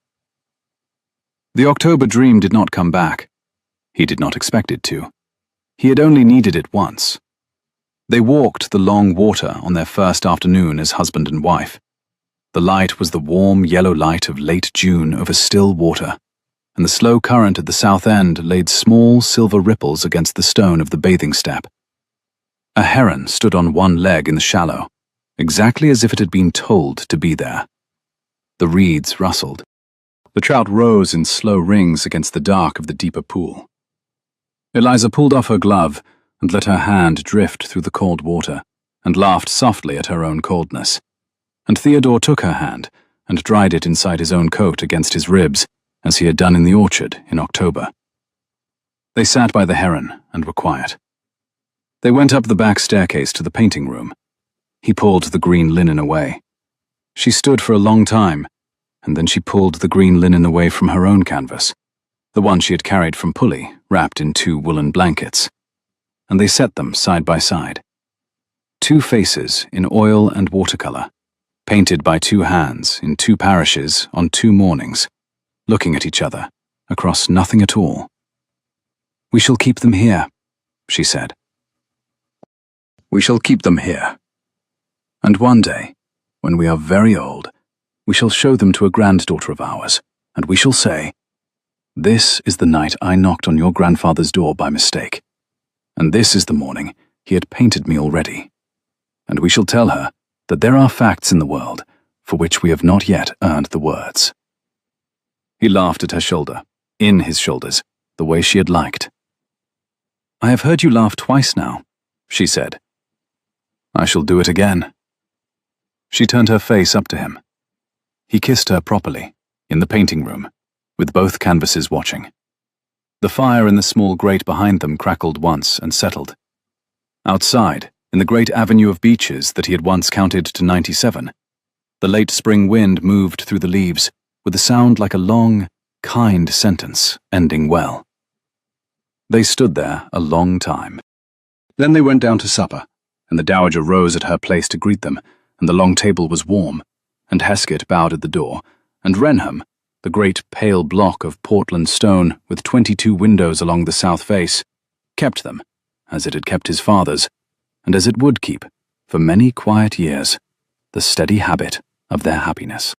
A: The October dream did not come back. He did not expect it to. He had only needed it once. They walked the long water on their first afternoon as husband and wife. The light was the warm yellow light of late June over still water, and the slow current at the south end laid small silver ripples against the stone of the bathing step. A heron stood on one leg in the shallow, exactly as if it had been told to be there. The reeds rustled. The trout rose in slow rings against the dark of the deeper pool. Eliza pulled off her glove and let her hand drift through the cold water, and laughed softly at her own coldness. And Theodore took her hand and dried it inside his own coat against his ribs, as he had done in the orchard in October. They sat by the heron and were quiet. They went up the back staircase to the painting room. He pulled the green linen away. She stood for a long time, and then she pulled the green linen away from her own canvas, the one she had carried from Pulley, wrapped in 2 woolen blankets, and they set them side by side. 2 faces in oil and watercolour, painted by 2 hands in 2 parishes on 2 mornings, looking at each other across nothing at all. "We shall keep them here," she said. "We shall keep them here. And one day, when we are very old, we shall show them to a granddaughter of ours, and we shall say, 'This is the night I knocked on your grandfather's door by mistake, and this is the morning he had painted me already.' And we shall tell her that there are facts in the world for which we have not yet earned the words." He laughed at her shoulder, in his shoulders, the way she had liked. "I have heard you laugh twice now," she said. "I shall do it again." She turned her face up to him. He kissed her properly, in the painting room, with both canvases watching. The fire in the small grate behind them crackled once and settled. Outside, in the great avenue of beeches that he had once counted to 97, the late spring wind moved through the leaves with a sound like a long, kind sentence ending well. They stood there a long time. Then they went down to supper, and the dowager rose at her place to greet them, and the long table was warm, and Heskett bowed at the door, and Wrenholme, the great pale block of Portland stone with 22 windows along the south face, kept them, as it had kept his father's, and as it would keep, for many quiet years, the steady habit of their happiness.